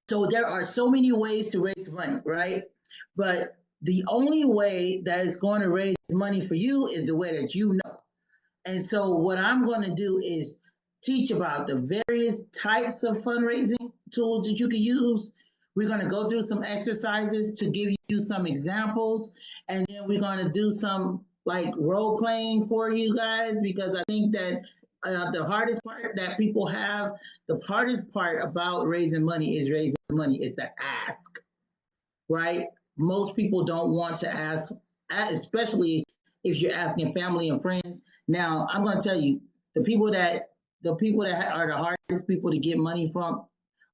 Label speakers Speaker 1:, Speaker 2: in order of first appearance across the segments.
Speaker 1: So there are so many ways to raise money, right? But the only way that is going to raise money for you is the way that you know. And so what I'm going to do is teach about the various types of fundraising tools that you can use. We're going to go through some exercises to give you some examples, and then we're going to do some like role playing for you guys, because I think that the hardest part that people have, the hardest part about raising money is the ask, right? Most people don't want to ask, especially if you're asking family and friends. Now, I'm going to tell you, the people that are the hardest people to get money from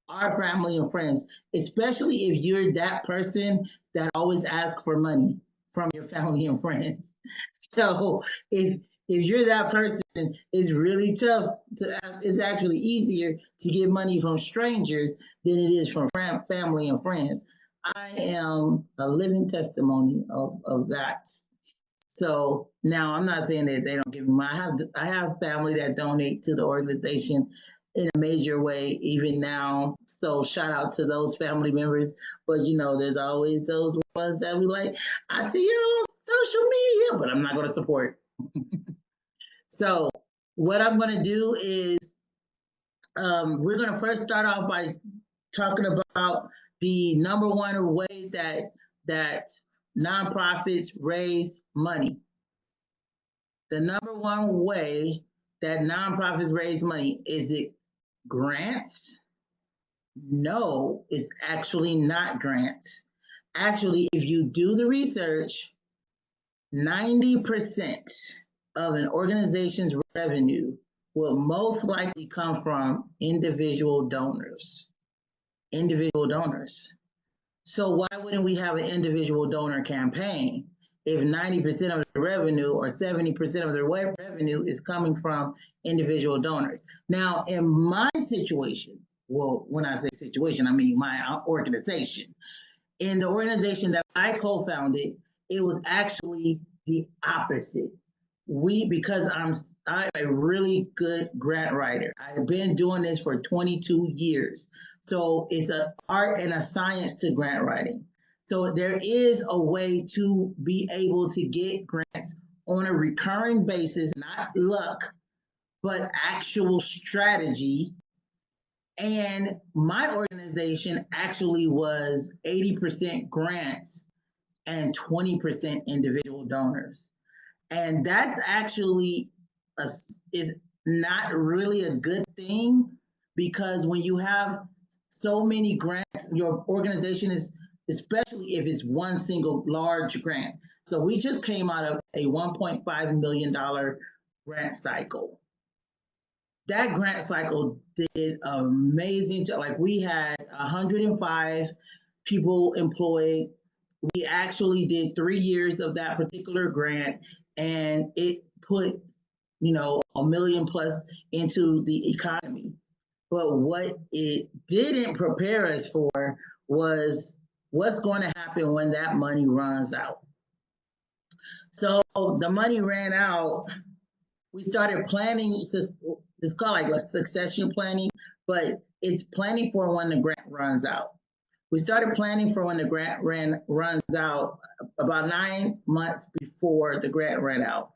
Speaker 1: are family and friends, especially if you're that person that always asks for money from your family and friends. So if you're that person, it's really tough to ask. It's actually easier to get money from strangers than it is from family and friends. I am a living testimony of that. So now I'm not saying that they don't give me money. I have family that donate to the organization in a major way even now. So shout out to those family members. But there's always those ones that we like, I see you on social media, but I'm not going to support. So what I'm going to do is we're going to first start off by talking about the number one way that nonprofits raise money. The number one way that nonprofits raise money, is it grants? No, it's actually not grants. Actually, if you do the research, 90% of an organization's revenue will most likely come from individual donors. Individual donors. So why wouldn't we have an individual donor campaign if 90% of the revenue or 70% of the revenue is coming from individual donors? Now, in my situation, well, when I say situation, I mean my organization. In the organization that I co-founded, it was actually the opposite. Because I'm a really good grant writer. I've been doing this for 22 years. So it's an art and a science to grant writing. So there is a way to be able to get grants on a recurring basis, not luck, but actual strategy. And my organization actually was 80% grants and 20% individual donors. And that's actually is not really a good thing, because when you have so many grants, your organization is, especially if it's one single large grant. So we just came out of a $1.5 million grant cycle. That grant cycle did amazing. Like, we had 105 people employed. We actually did 3 years of that particular grant, and it put, a million plus into the economy. But what it didn't prepare us for was what's going to happen when that money runs out. So the money ran out. We started planning. It's called like a succession planning, but it's planning for when the grant runs out. We started planning for when the grant runs out about 9 months before the grant ran out.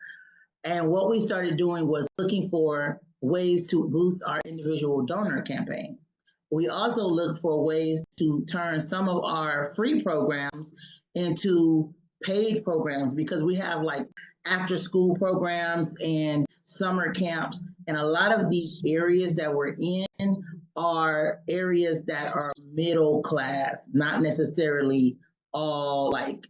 Speaker 1: And what we started doing was looking for ways to boost our individual donor campaign. We also looked for ways to turn some of our free programs into paid programs, because we have like after school programs and summer camps. And a lot of these areas that we're in are areas that are middle class, not necessarily all like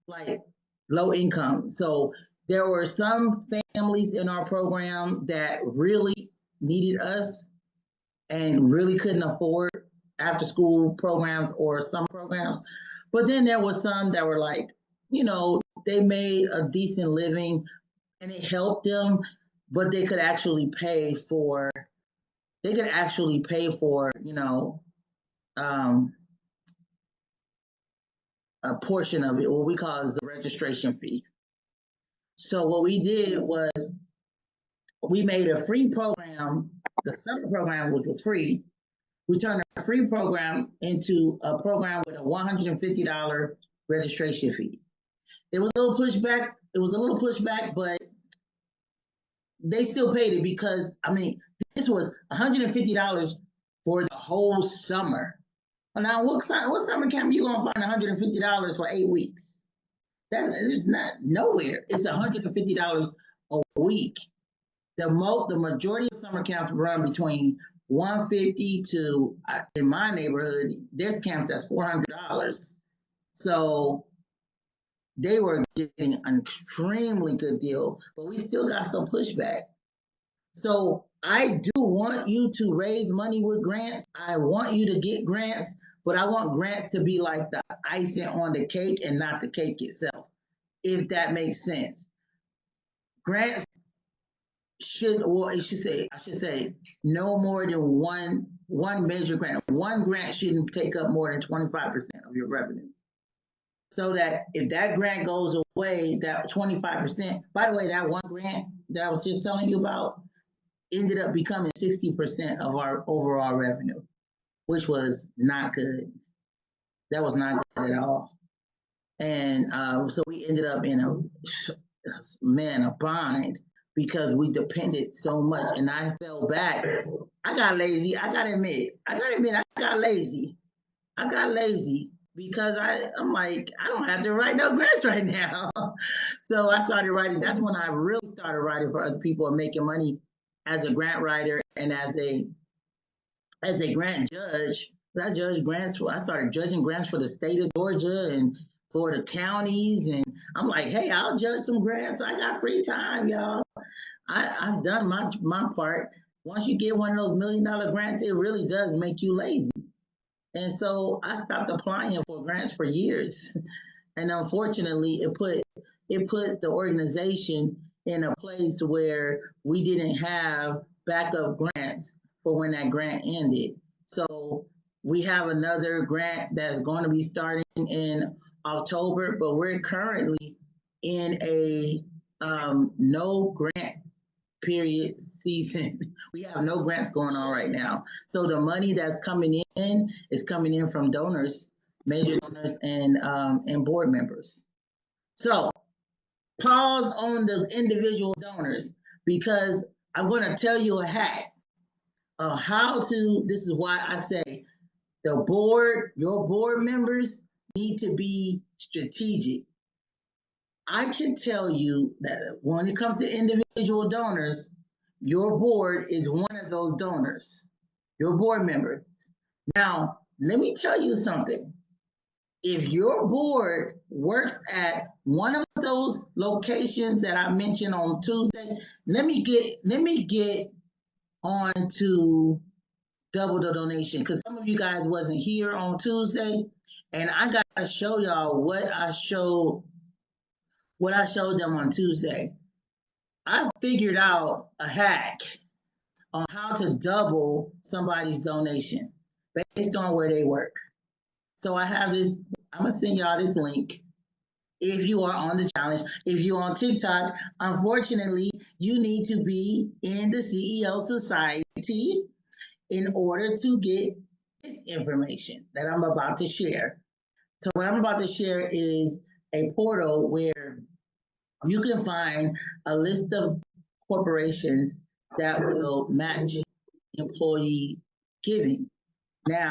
Speaker 1: like low income. So there were some families in our program that really needed us and really couldn't afford after school programs or summer programs. But then there was some that were like, they made a decent living and it helped them, but they could actually pay for, um, a portion of it, what we call is the registration fee. So what we did was we made a free program, the summer program, which was free, We turned a free program into a program with a $150 registration fee. It was a little pushback. But they still paid it because, I mean, this was $150 for the whole summer. Well, now, what summer camp you gonna find $150 for 8 weeks? It's not nowhere. It's $150 a week. The majority of summer camps run between $150 to, in my neighborhood, there's camps that's $400. So they were getting an extremely good deal, but we still got some pushback. So I do want you to raise money with grants. I want you to get grants, but I want grants to be like the icing on the cake and not the cake itself, if that makes sense. Grants I should say no more than one major grant. One grant shouldn't take up more than 25% of your revenue. So that if that grant goes away, that 25%, by the way, that one grant that I was just telling you about ended up becoming 60% of our overall revenue, which was not good. That was not good at all. And so we ended up in a bind because we depended so much, and I fell back. I got lazy. I gotta admit, I got lazy. Because I'm like, I don't have to write no grants right now. So I started writing. That's when I really started writing for other people and making money as a grant writer and as a grant judge. I started judging grants for the state of Georgia and for the counties. And I'm like, hey, I'll judge some grants. I got free time, y'all. I've done my part. Once you get one of those $1 million grants, it really does make you lazy. And so I stopped applying for grants for years. And unfortunately, it put the organization in a place where we didn't have backup grants for when that grant ended. So we have another grant that's going to be starting in October, but we're currently in a no grant period season. We have no grants going on right now. So the money that's coming in is coming in from donors, major donors, and board members. So pause on the individual donors because I'm going to tell you a hack of how to. This is why I say your board members need to be strategic. I can tell you that when it comes to individual donors, your board is one of those donors, your board member. Now, let me tell you something. If your board works at one of those locations that I mentioned on Tuesday, let me get on to double the donation because some of you guys wasn't here on Tuesday, and I gotta show y'all what I showed them on Tuesday. I figured out a hack on how to double somebody's donation based on where they work. So I have this, I'm gonna send y'all this link if you are on the challenge. If you're on TikTok, unfortunately, you need to be in the CEO Society in order to get this information that I'm about to share. So what I'm about to share is a portal where you can find a list of corporations that will match employee giving. Now,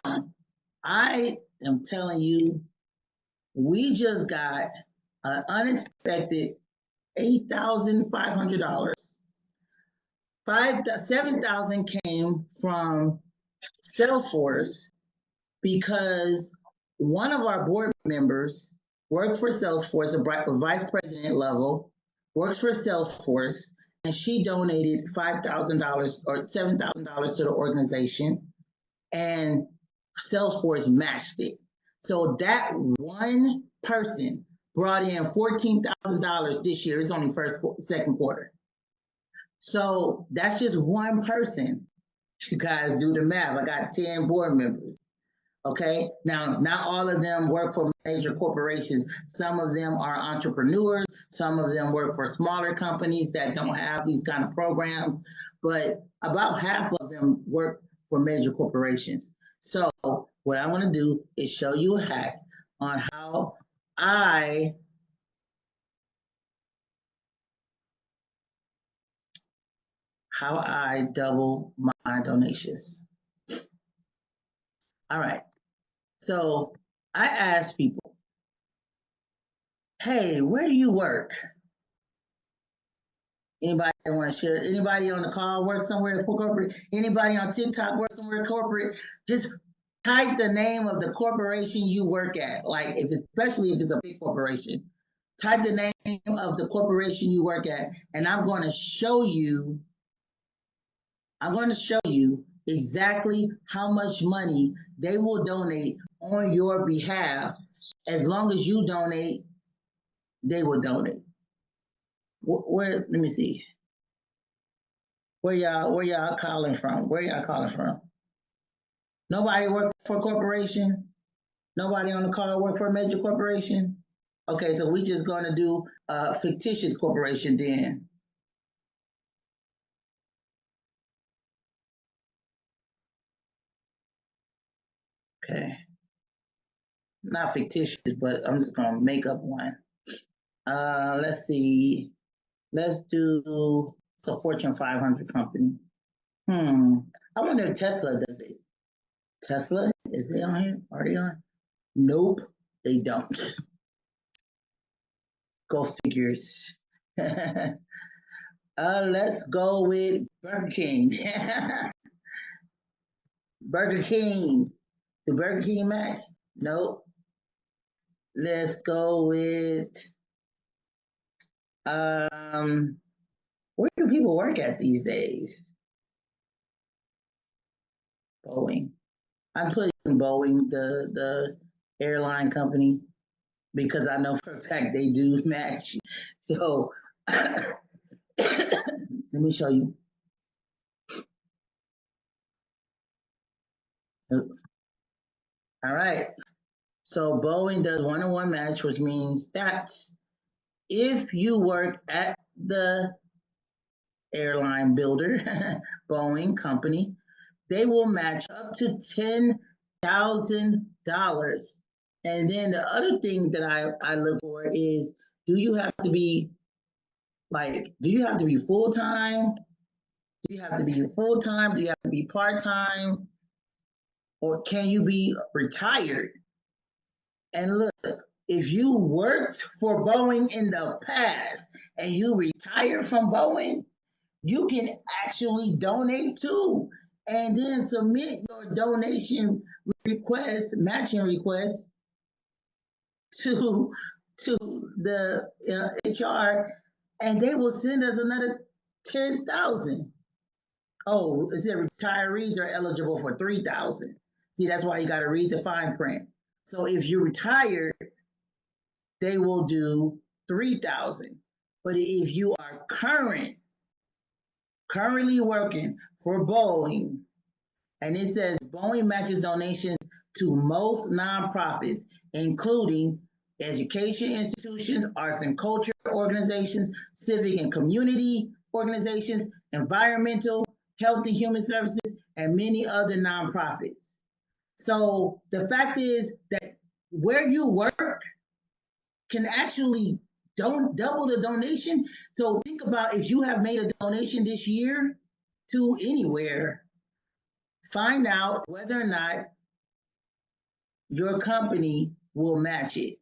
Speaker 1: I am telling you, we just got an unexpected $8,500. $7,000 came from Salesforce because one of our board members worked for Salesforce, a vice president level, works for Salesforce, and she donated $5,000 or $7,000 to the organization, and Salesforce matched it. So that one person brought in $14,000 this year. It's only second quarter. So that's just one person. You guys do the math. I got 10 board members. Okay, now not all of them work for major corporations. Some of them are entrepreneurs. Some of them work for smaller companies that don't have these kind of programs, but about half of them work for major corporations. So what I want to do is show you a hack on how I double my donations. All right. So I ask people, hey, where do you work? Anybody want to share? Anybody on the call work somewhere for corporate? Anybody on TikTok work somewhere corporate? Just type the name of the corporation you work at. Like especially if it's a big corporation, type the name of the corporation you work at, and I'm going to show you. I'm going to show you exactly how much money they will donate on your behalf. As long as you donate, they will donate. Where? Let me see. Where y'all calling from? Where y'all calling from? Nobody work for a corporation? Nobody on the call work for a major corporation? Okay, so we just gonna do a fictitious corporation then. Okay. Not fictitious, but I'm just gonna make up one. Let's see. Let's do a Fortune 500 company. I wonder if Tesla does it. Tesla, is they on here? Are they on? Nope, they don't. Go figures. Let's go with Burger King. Burger King. Do Burger King match? Nope. Let's go with where do people work at these days? Boeing. I'm putting Boeing, the airline company, because I know for a fact they do match. So let me show you. All right. So Boeing does 1-to-1 match, which means that if you work at the airline builder, Boeing company, they will match up to $10,000. And then the other thing that I look for is, do you have to be full time? Do you have to be full time? Do you have to be part time? Or can you be retired? And look, if you worked for Boeing in the past and you retire from Boeing, you can actually donate too. And then submit your donation request, matching request to the HR, and they will send us another 10,000. Oh, it said retirees are eligible for 3,000. See, that's why you got to read the fine print. So if you're retired, they will do 3,000. But if you are currently working for Boeing, and it says Boeing matches donations to most nonprofits, including education institutions, arts and culture organizations, civic and community organizations, environmental, health and human services, and many other nonprofits. So the fact is that where you work can actually double the donation. So think about if you have made a donation this year to anywhere, find out whether or not your company will match it.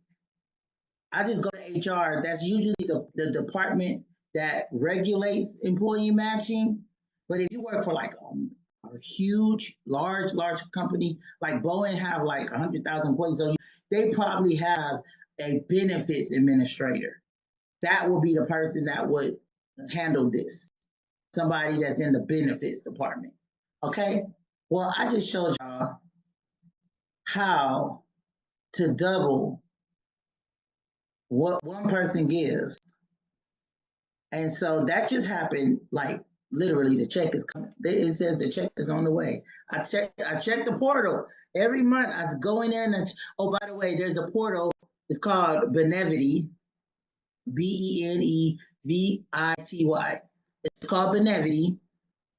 Speaker 1: I just go to HR. That's usually the department that regulates employee matching. But if you work for like a huge, large company, like Boeing have like 100,000 employees, so they probably have a benefits administrator. That will be the person that would handle this. Somebody that's in the benefits department. Okay? Well, I just showed y'all how to double what one person gives. And so that just happened, like literally the check is coming. It says the check is on the way. I check the portal every month. I go in there and oh, by the way, there's a portal. It's called Benevity, Benevity. It's called Benevity.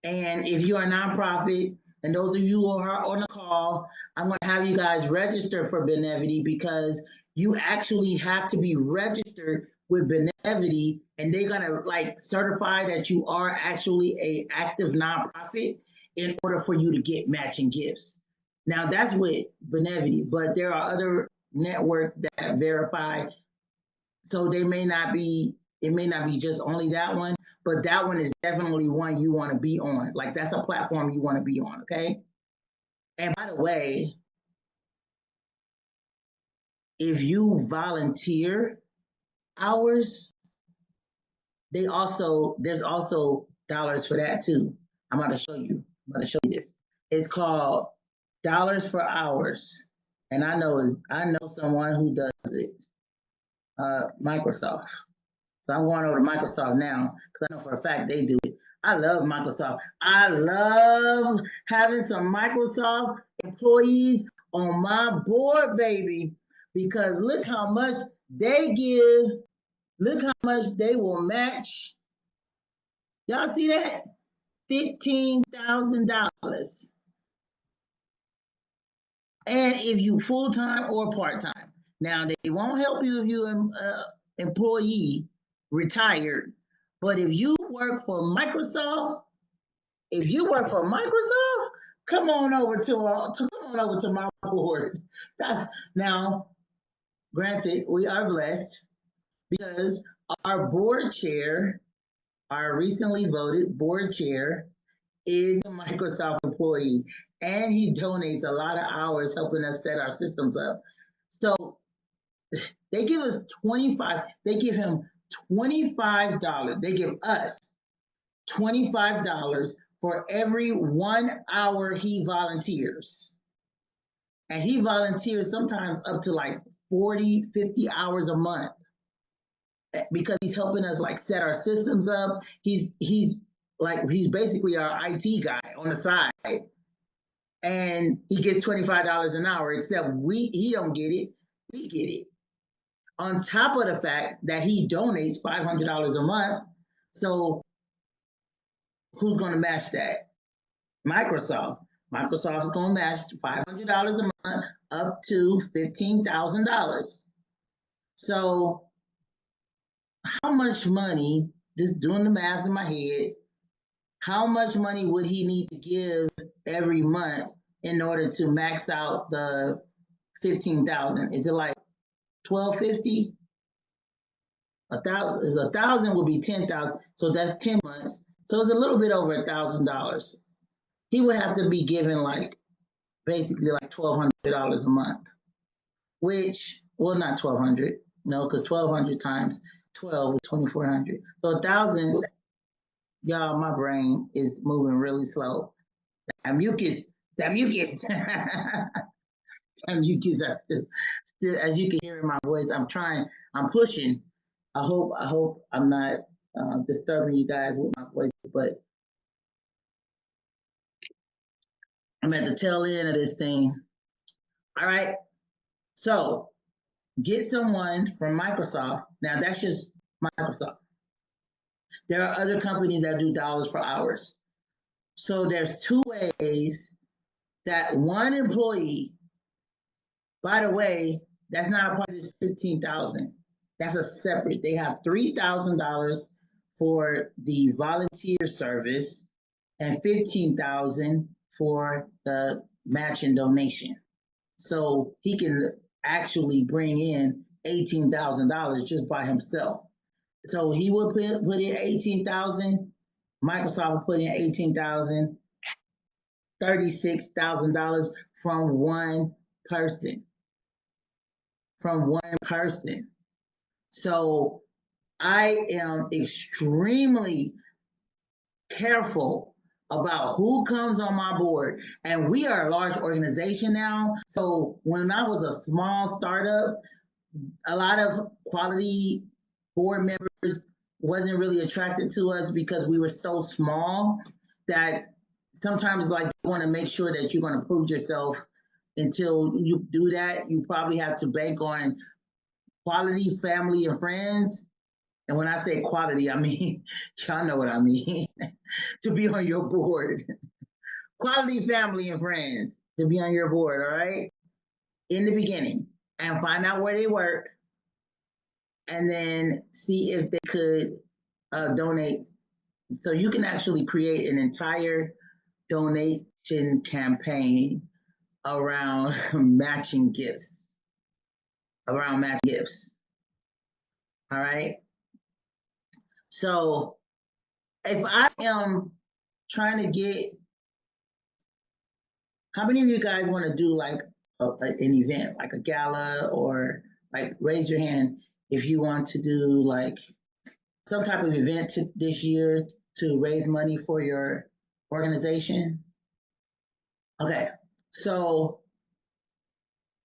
Speaker 1: And if you're a nonprofit and those of you who are on the call, I'm going to have you guys register for Benevity because you actually have to be registered with Benevity, and they're going to like certify that you are actually a active nonprofit in order for you to get matching gifts. Now that's with Benevity, but there are other networks that verify, so they may not be, it may not be just only that one, but that one is definitely one you want to be on. Like that's a platform you want to be on, okay? And by the way, if you volunteer hours, there's also dollars for that too. I'm about to show you. I'm about to show you this. It's called dollars for hours, and I know someone who does it. Microsoft. So I'm going over to Microsoft now because I know for a fact they do it. I love Microsoft. I love having some Microsoft employees on my board, baby, because look how much they give. Look how much they will match. Y'all see that? $15,000. And if you full-time or part-time. Now, they won't help you if you're employee, retired. But if you work for Microsoft, come on over to my board. Now, granted, we are blessed because our board chair, our recently voted board chair, is a Microsoft employee, and he donates a lot of hours helping us set our systems up. So they give us they give him $25. They give us $25 for every 1 hour he volunteers. And he volunteers sometimes up to like 40, 50 hours a month because he's helping us like set our systems up. He's basically our IT guy on the side. And he gets $25 an hour, except he don't get it, we get it. On top of the fact that he donates $500 a month. So who's going to match that? Microsoft. Microsoft is going to match $500 a month up to $15,000. So how much money, just doing the math in my head, how much money would he need to give every month in order to max out the 15,000? Is it like 1,250? 1,000 would be 10,000. So that's 10 months. So it's a little bit over $1,000. He would have to be given like basically like $1,200 a month, which, well, not 1,200, no, because 1,200 times 12 is 2,400. So 1,000, y'all, my brain is moving really slow. That mucus. That mucus, still, as you can hear in my voice, I'm pushing. I hope I'm not disturbing you guys with my voice, but I'm at the tail end of this thing. All right, so get someone from Microsoft. Now that's just Microsoft. There are other companies that do dollars for hours. So there's two ways that one employee, by the way, that's not a part of this 15,000. That's a separate. They have $3,000 for the volunteer service and 15,000 for the matching donation. So he can actually bring in $18,000 just by himself. So he would put in 18,000. Microsoft would put in 18,000, $36,000 from one person. So I am extremely careful about who comes on my board. And we are a large organization now. So when I was a small startup, a lot of quality board members wasn't really attracted to us because we were so small that sometimes like you want to make sure that you're going to prove yourself. Until you do that, you probably have to bank on quality family and friends. And when I say quality, I mean, y'all know what I mean, to be on your board. quality family and friends to be on your board, all right? In the beginning, and find out where they work, and then see if they could donate. So you can actually create an entire donation campaign around matching gifts. Around matching gifts. All right. So if I am trying to get, how many of you guys want to do like an event, like a gala, or like raise your hand if you want to do like some type of event this year to raise money for your organization? Okay, so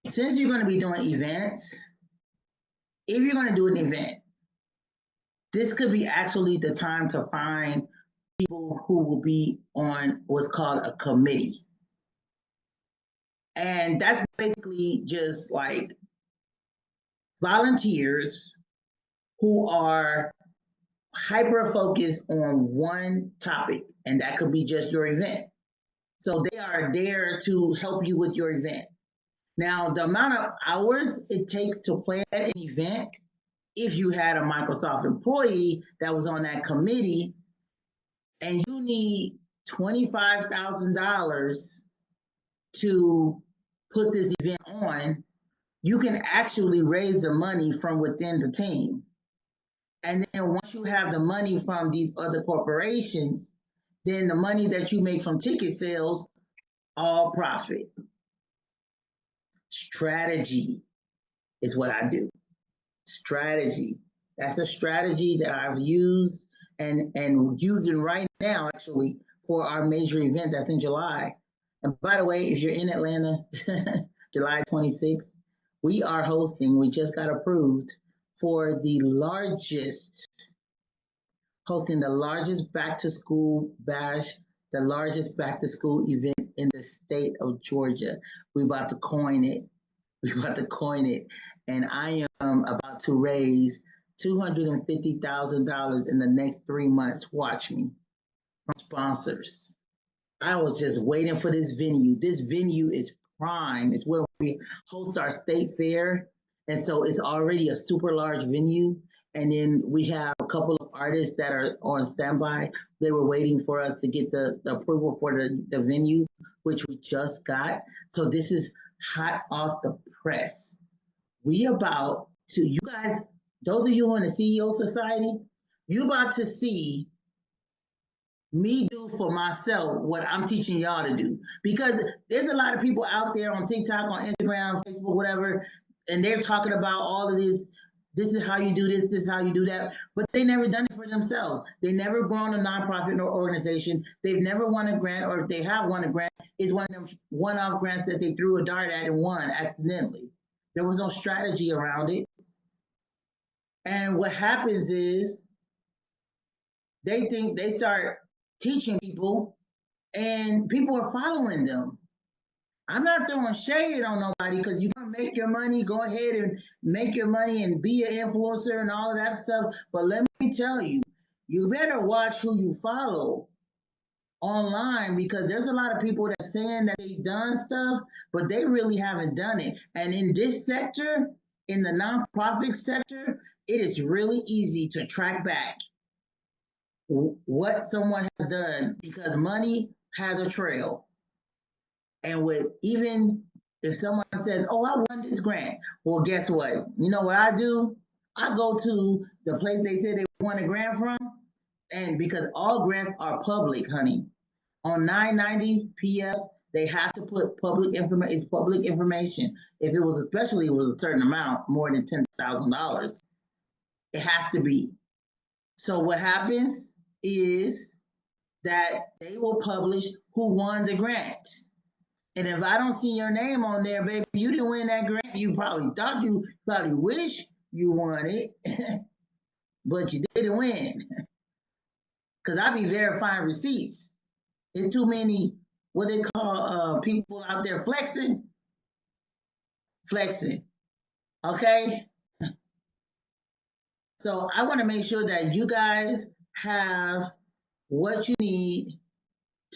Speaker 1: since you're going to be doing events, if you're going to do an event, this could be actually the time to find people who will be on what's called a committee. And that's basically just like volunteers who are hyper focused on one topic, and that could be just your event. So they are there to help you with your event. Now, the amount of hours it takes to plan an event, if you had a Microsoft employee that was on that committee and you need $25,000 to put this event on, you can actually raise the money from within the team. And then once you have the money from these other corporations, then the money that you make from ticket sales, all profit. Strategy is what I do. Strategy. That's a strategy that I've used and using right now actually for our major event that's in July. And by the way, if you're in Atlanta, July 26th, we are hosting, we just got approved for the largest, hosting the largest back to school bash, the largest back to school event in the state of Georgia. We're about to coin it. We're about to coin it. And I am about to raise $250,000 in the next 3 months. Watch me. From sponsors. I was just waiting for this venue. This venue is prime. It's where we host our state fair. And so it's already a super large venue. And then we have a couple of artists that are on standby. They were waiting for us to get the approval for the venue, which we just got. So this is hot off the press. We about to, you guys, those of you in the CEO Society, you about to see me do for myself what I'm teaching y'all to do. Because there's a lot of people out there on TikTok, on Instagram, Facebook, whatever, and they're talking about all of this. This is how you do this, this is how you do that. But they never done it for themselves. They never grown a nonprofit or organization. They've never won a grant, or if they have won a grant, it's one of them one-off grants that they threw a dart at and won accidentally. There was no strategy around it. And what happens is they think they start teaching people and people are following them. I'm not throwing shade on nobody, because you want to make your money, go ahead and make your money and be an influencer and all of that stuff. But let me tell you, you better watch who you follow online, because there's a lot of people that saying that they've done stuff, but they really haven't done it. And in this sector, in the nonprofit sector, it is really easy to track back what someone has done, because money has a trail. And with, even if someone says, oh, I won this grant, well, guess what? You know what I do? I go to the place they said they won a grant from, and because all grants are public, honey. On 990 PS, they have to put public information. It's public information. If it was, especially, it was a certain amount, more than $10,000, it has to be. So what happens is that they will publish who won the grant. And if I don't see your name on there, baby, you didn't win that grant. You probably thought, you probably wish you won it, but you didn't win. Because I be verifying receipts. There's too many, what they call people out there flexing. Okay? So I want to make sure that you guys have what you need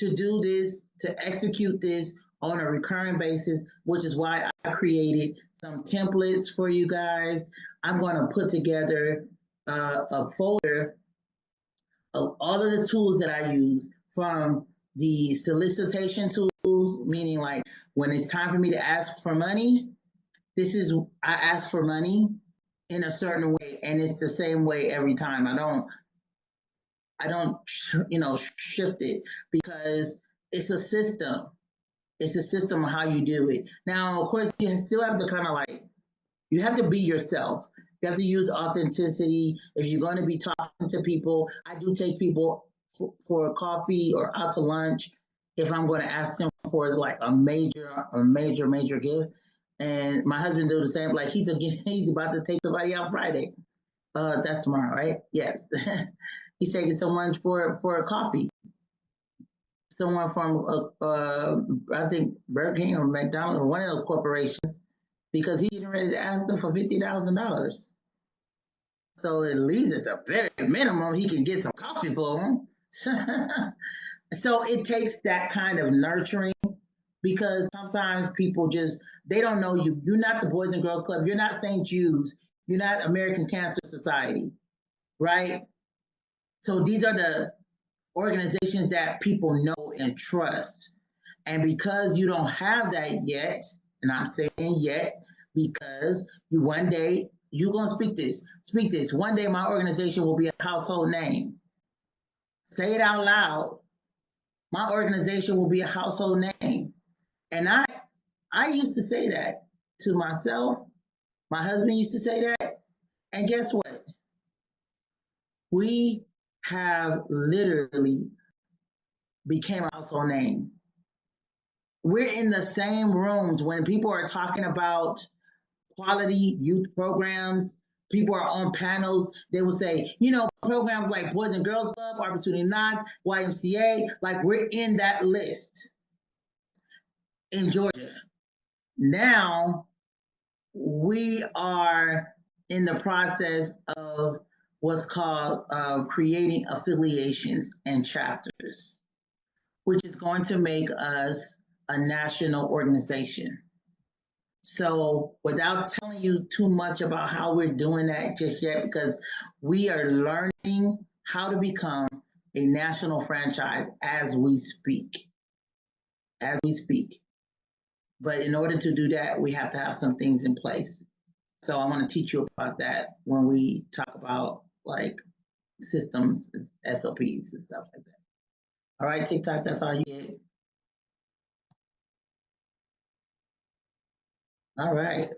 Speaker 1: to do this, to execute this on a recurring basis, which is why I created some templates for you guys. I'm going to put together a folder of all of the tools that I use, from the solicitation tools, meaning like when it's time for me to ask for money, I ask for money in a certain way, and it's the same way every time. I don't shift it, because it's a system. It's a system of how you do it. Now, of course, you still have to kind of like, you have to be yourself. You have to use authenticity. If you're going to be talking to people, I do take people for a coffee or out to lunch if I'm going to ask them for like a major gift. And my husband do the same. Like he's about to take somebody out Friday. That's tomorrow, right? Yes. He's taking someone for a coffee. Someone from I think Burger King or McDonald's or one of those corporations, because he's getting ready to ask them for $50,000. So at least at the very minimum, he can get some coffee for them. So it takes that kind of nurturing, because sometimes people they don't know you. You're not the Boys and Girls Club. You're not St. Jude's. You're not American Cancer Society, right? So these are the organizations that people know and trust. And because you don't have that yet, and I'm saying yet, because one day you're gonna speak this. One day my organization will be a household name. Say it out loud. My organization will be a household name. And I used to say that to myself. My husband used to say that. And guess what? We have literally became a household name. We're in the same rooms when people are talking about quality youth programs. People are on panels. They will say, programs like Boys and Girls Club, Opportunity Knots, YMCA, like we're in that list in Georgia. Now we are in the process of what's called creating affiliations and chapters, which is going to make us a national organization. So without telling you too much about how we're doing that just yet, because we are learning how to become a national franchise as we speak. But in order to do that, we have to have some things in place. So I want to teach you about that when we talk about like systems, SOPs and stuff like that. All right, TikTok, that's all you get. All right.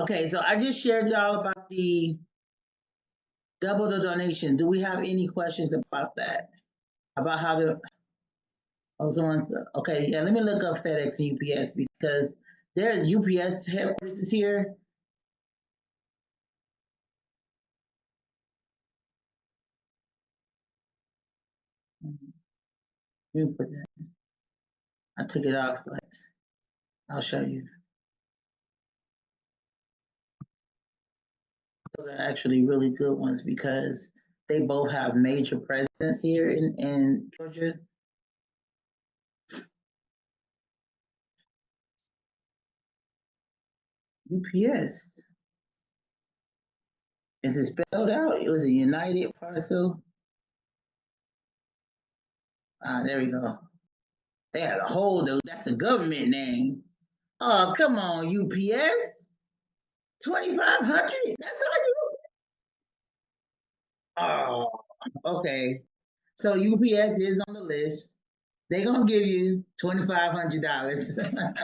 Speaker 1: Okay, so I just shared y'all about the double the donation. Do we have any questions about that? About how to, okay, yeah, let me look up FedEx and UPS, because there's UPS headquarters here. Let me put that. I took it off, but I'll show you. Those are actually really good ones because they both have major presence here in Georgia. UPS. Is it spelled out? It was a United Parcel. There we go. They had a whole, that's the government name. Oh, come on, UPS. 2,500? That's all you. Oh, okay. So UPS is on the list. They're gonna give you $2,500.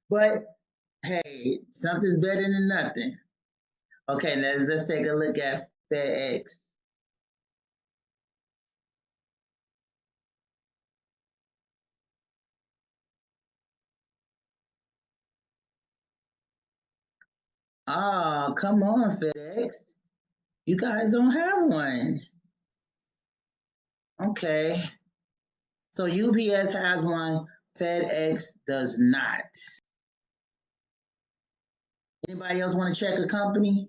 Speaker 1: But hey, something's better than nothing. Okay, let's take a look at FedEx. Oh, come on, FedEx. You guys don't have one. Okay. So UPS has one, FedEx does not. Anybody else want to check a company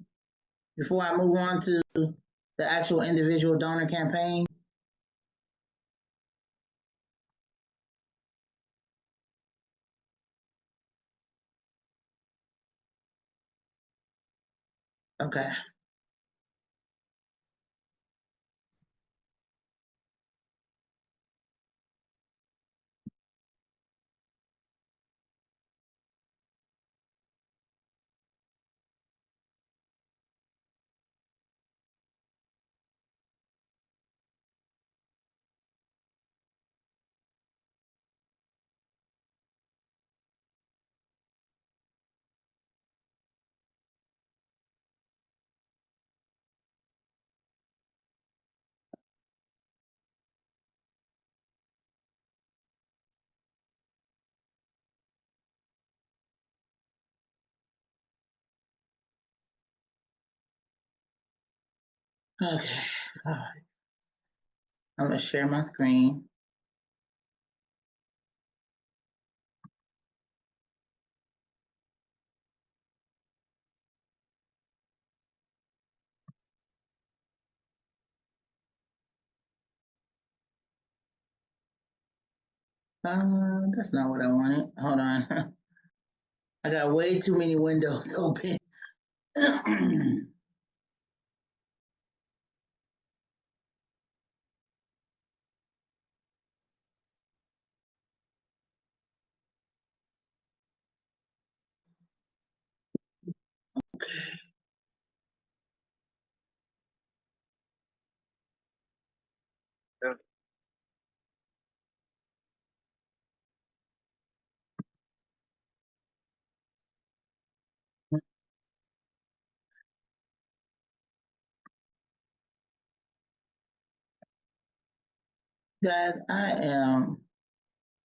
Speaker 1: before I move on to the actual individual donor campaign? Okay. Okay. All right. I'm going to share my screen. That's not what I wanted. Hold on. I got way too many windows open. Guys, I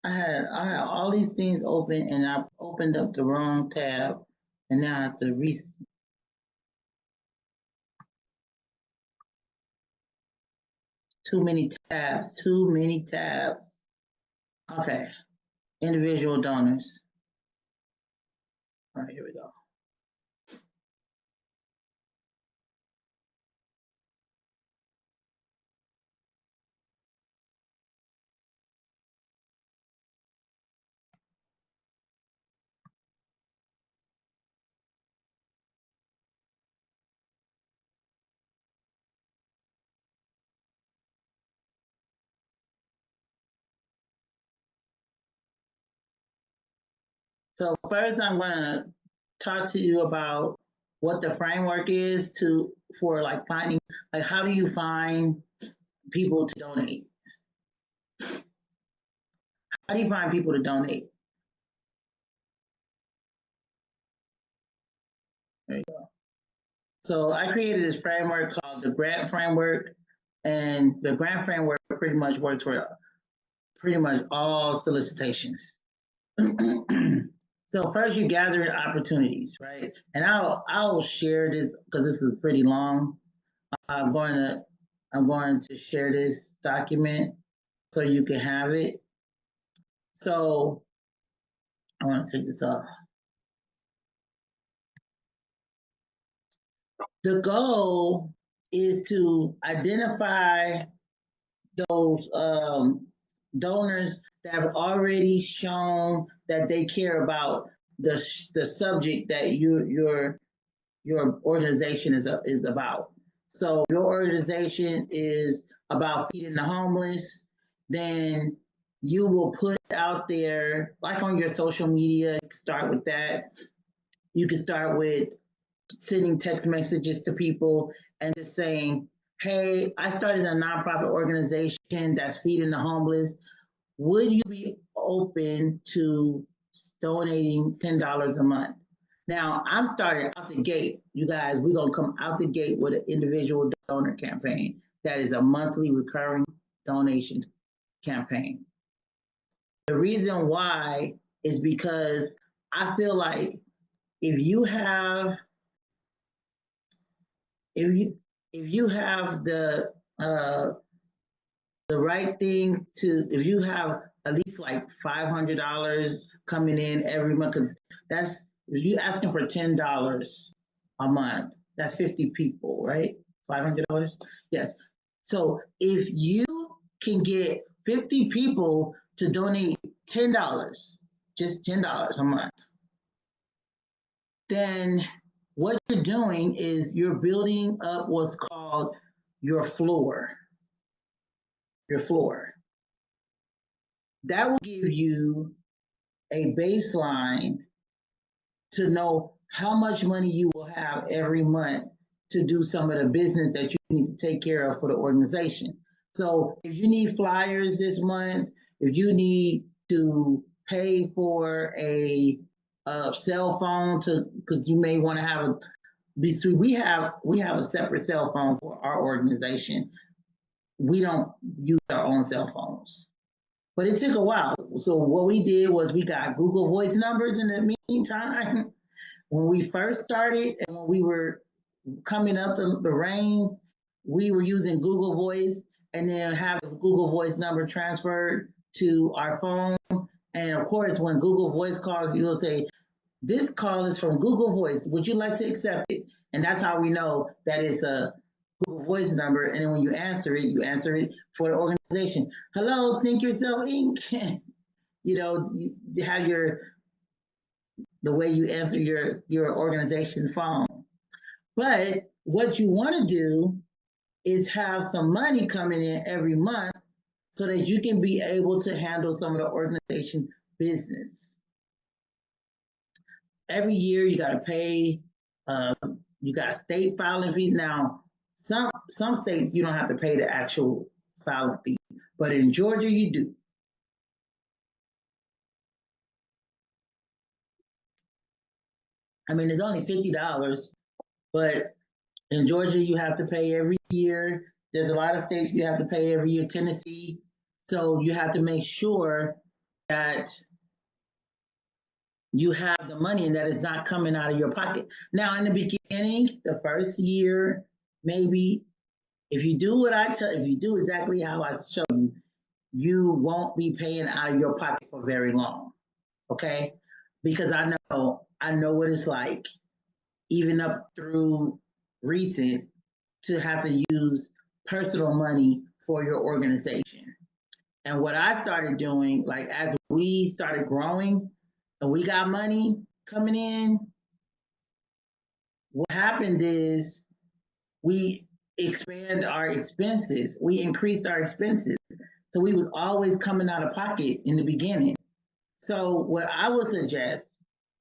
Speaker 1: had all these things open and I opened up the wrong tab and now I have to too many tabs, too many tabs. Okay, individual donors. All right, here we go. So first I'm gonna talk to you about what the framework is for like finding, like how do you find people to donate? How do you find people to donate? There you go. So I created this framework called the grant framework, and the grant framework pretty much works for pretty much all solicitations. So first you gather opportunities, right? And I'll share this because this is pretty long. I'm going to I'm going to share this document so you can have it. So I want to take this off. The goal is to identify those donors that have already shown that they care about the subject that your organization is about. So your organization is about feeding the homeless, then you will put out there, like on your social media, you can start with that. You can start with sending text messages to people and just saying, hey, I started a nonprofit organization that's feeding the homeless. Would you be open to donating $10 a month? Now, I'm starting out the gate. You guys, we're going to come out the gate with an individual donor campaign that is a monthly recurring donation campaign. The reason why is because I feel like if you have if you have the right things to, if you have at least like $500 coming in every month, because that's, if you asking for $10 a month, that's 50 people, right? $500, yes. So if you can get 50 people to donate $10, just $10 a month, then what you're doing is you're building up what's called your floor. Your floor. That will give you a baseline to know how much money you will have every month to do some of the business that you need to take care of for the organization. So if you need flyers this month, if you need to pay for a cell phone to, because you may want to have a, we have a separate cell phone for our organization. We don't use our own cell phones. But it took a while. So what we did was we got Google Voice numbers in the meantime. When we first started and when we were coming up the reins, we were using Google Voice and then have the Google Voice number transferred to our phone. And of course, when Google Voice calls, you'll say, this call is from Google Voice. Would you like to accept it? And that's how we know that it's a Google Voice number. And then when you answer it for the organization. Hello, Think Yourself Inc. You know, you have the way you answer your organization phone. But what you want to do is have some money coming in every month so that you can be able to handle some of the organization business. Every year you got to pay, you got state filing fees. Now, some states you don't have to pay the actual filing fee, but in Georgia you do. I mean, it's only $50, but in Georgia you have to pay every year. There's a lot of states you have to pay every year, Tennessee. So you have to make sure that you have the money and that it's not coming out of your pocket. Now, in the beginning, the first year, maybe if you do what I tell, if you do exactly how I show you, you won't be paying out of your pocket for very long. Okay? Because I know what it's like, even up through recent, to have to use personal money for your organization. And what I started doing, like as we started growing and we got money coming in, what happened is we expand our expenses. We increased our expenses. So we was always coming out of pocket in the beginning. So what I would suggest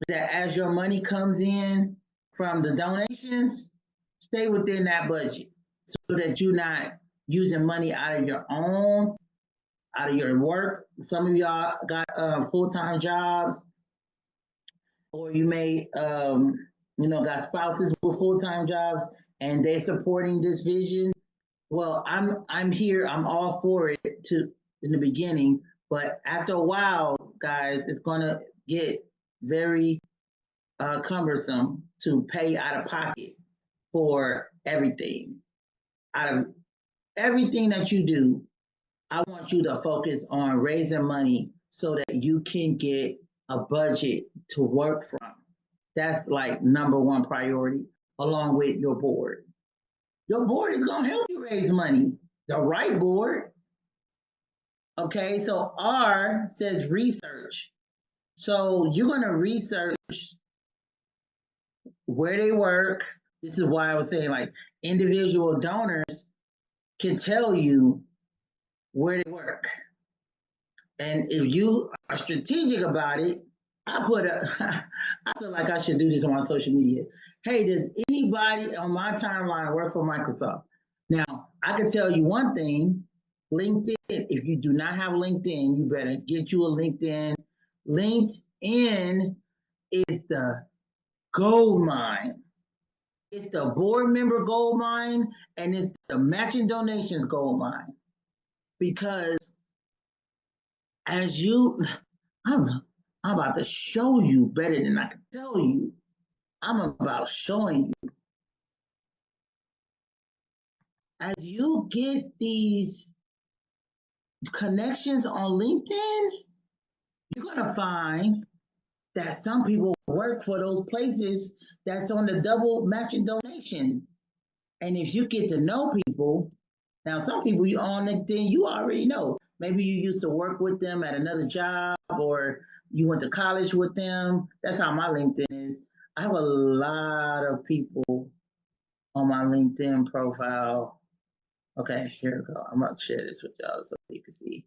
Speaker 1: is that as your money comes in from the donations, stay within that budget so that you're not using money out of your own, out of your work. Some of y'all got full-time jobs, or you may, got spouses with full-time jobs and they're supporting this vision. Well, I'm here. I'm all for it in the beginning, but after a while, guys, it's gonna get very cumbersome to pay out of pocket for everything. Out of everything that you do, I want you to focus on raising money so that you can get a budget to work from. That's like number one priority, along with your board. Your board is going to help you raise money, the right board. Okay, so R says research. So you're going to research where they work. This is why I was saying, like, individual donors can tell you where they work. And if you are strategic about it, I feel like I should do this on my social media. Hey, does anybody on my timeline work for Microsoft? Now, I can tell you one thing, LinkedIn, if you do not have LinkedIn, you better get you a LinkedIn. LinkedIn is the gold mine. It's the board member gold mine, and it's the matching donations gold mine. Because as I'm about to show you better than I can tell you. I'm about showing you. as you get these connections on LinkedIn, you're going to find that some people work for those places that's on the double matching donation. And if you get to know people, now some people you on LinkedIn, you already know. Maybe you used to work with them at another job or you went to college with them. That's how my LinkedIn is. I have a lot of people on my LinkedIn profile. Okay, here we go. I'm about to share this with y'all so you can see.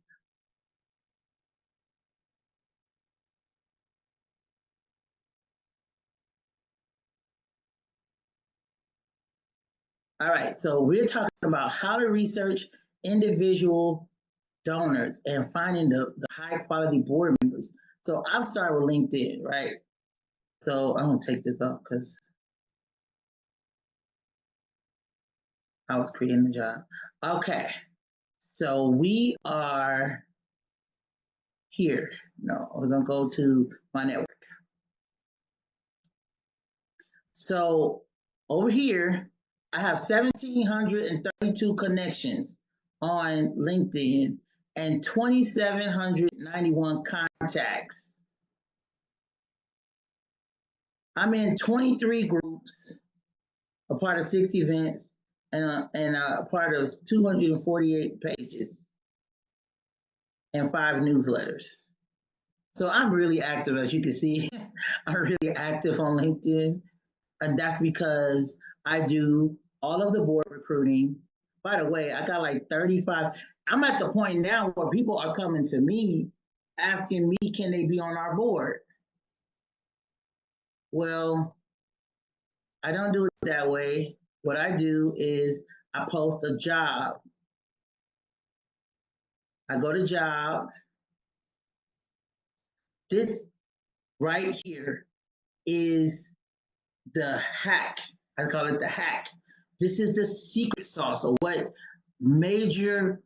Speaker 1: All right, so we're talking about how to research individual donors and finding the high quality board members. So I've started with LinkedIn, right? So I'm gonna take this off because I was creating the job. Okay, so we are here. No, we're gonna go to my network. So over here, I have 1,732 connections on LinkedIn and 2,791 contacts. I'm in 23 groups, a part of 6 events, and a part of 248 pages and 5 newsletters. So I'm really active, as you can see. I'm really active on LinkedIn, and that's because I do all of the board recruiting. By the way, I got like 35. I'm at the point now where people are coming to me asking me, can they be on our board? Well, I don't do it that way. What I do is I post a job. I go to job. This right here is the hack. I call it the hack. This is the secret sauce of what major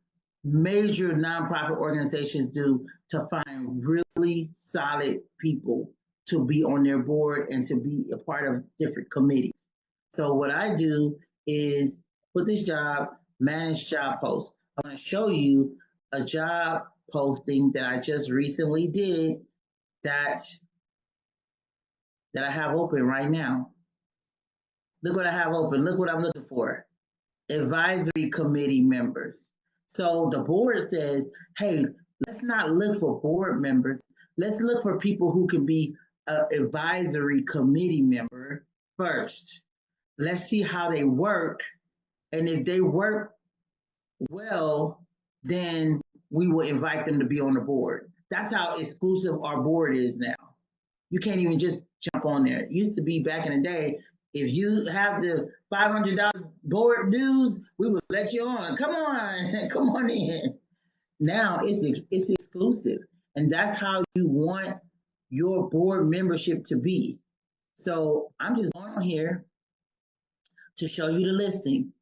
Speaker 1: nonprofit organizations do to find really solid people to be on their board and to be a part of different committees. So what I do is put this job, manage job posts. I'm going to show you a job posting that I just recently did that I have open right now. Look what I have open. Look what I'm looking for. Advisory committee members. So the board says, hey, let's not look for board members. Let's look for people who can be an advisory committee member first. Let's see how they work. And if they work well, then we will invite them to be on the board. That's how exclusive our board is now. You can't even just jump on there. It used to be back in the day, if you have the $500 board dues, we would let you on. Come on, come on in. Now it's exclusive, and that's how you want your board membership to be. So I'm just going on here to show you the listing,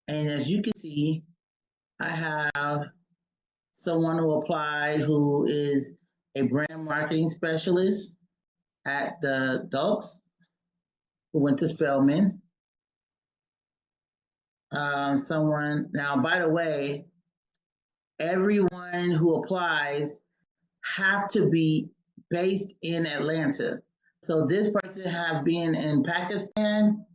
Speaker 1: and as you can see, I have someone who applied who is a brand marketing specialist at the Dulles, who went to Spelman. Someone, now, by the way, everyone who applies have to be based in Atlanta. So this person have been in Pakistan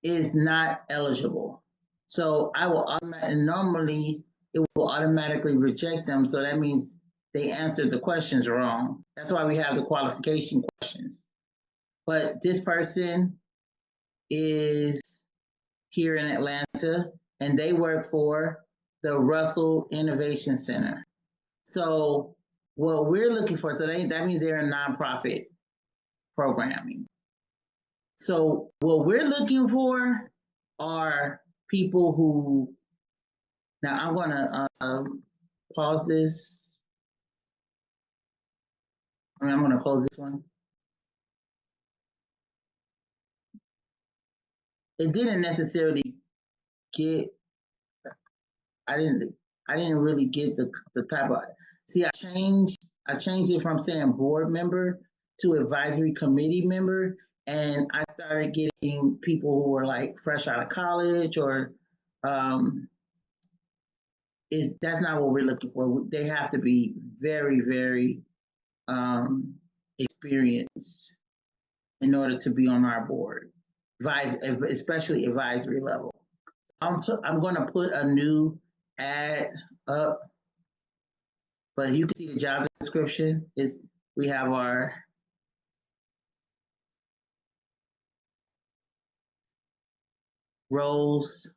Speaker 1: is not eligible. So I will normally it will automatically reject them. So that means they answered the questions wrong. That's why we have the qualification questions. But this person is here in Atlanta, and they work for the Russell Innovation Center. So what we're looking for, so that means they're in nonprofit programming. So what we're looking for are people who, now I'm gonna pause this. I'm gonna close this one. It didn't necessarily get, I didn't really get the type of, see, I changed it from saying board member to advisory committee member, and I started getting people who were like fresh out of college or that's not what we're looking for. They have to be very, very experienced in order to be on our board, especially advisory level. I'm going to put a new ad up, but you can see the job description. We have our roles.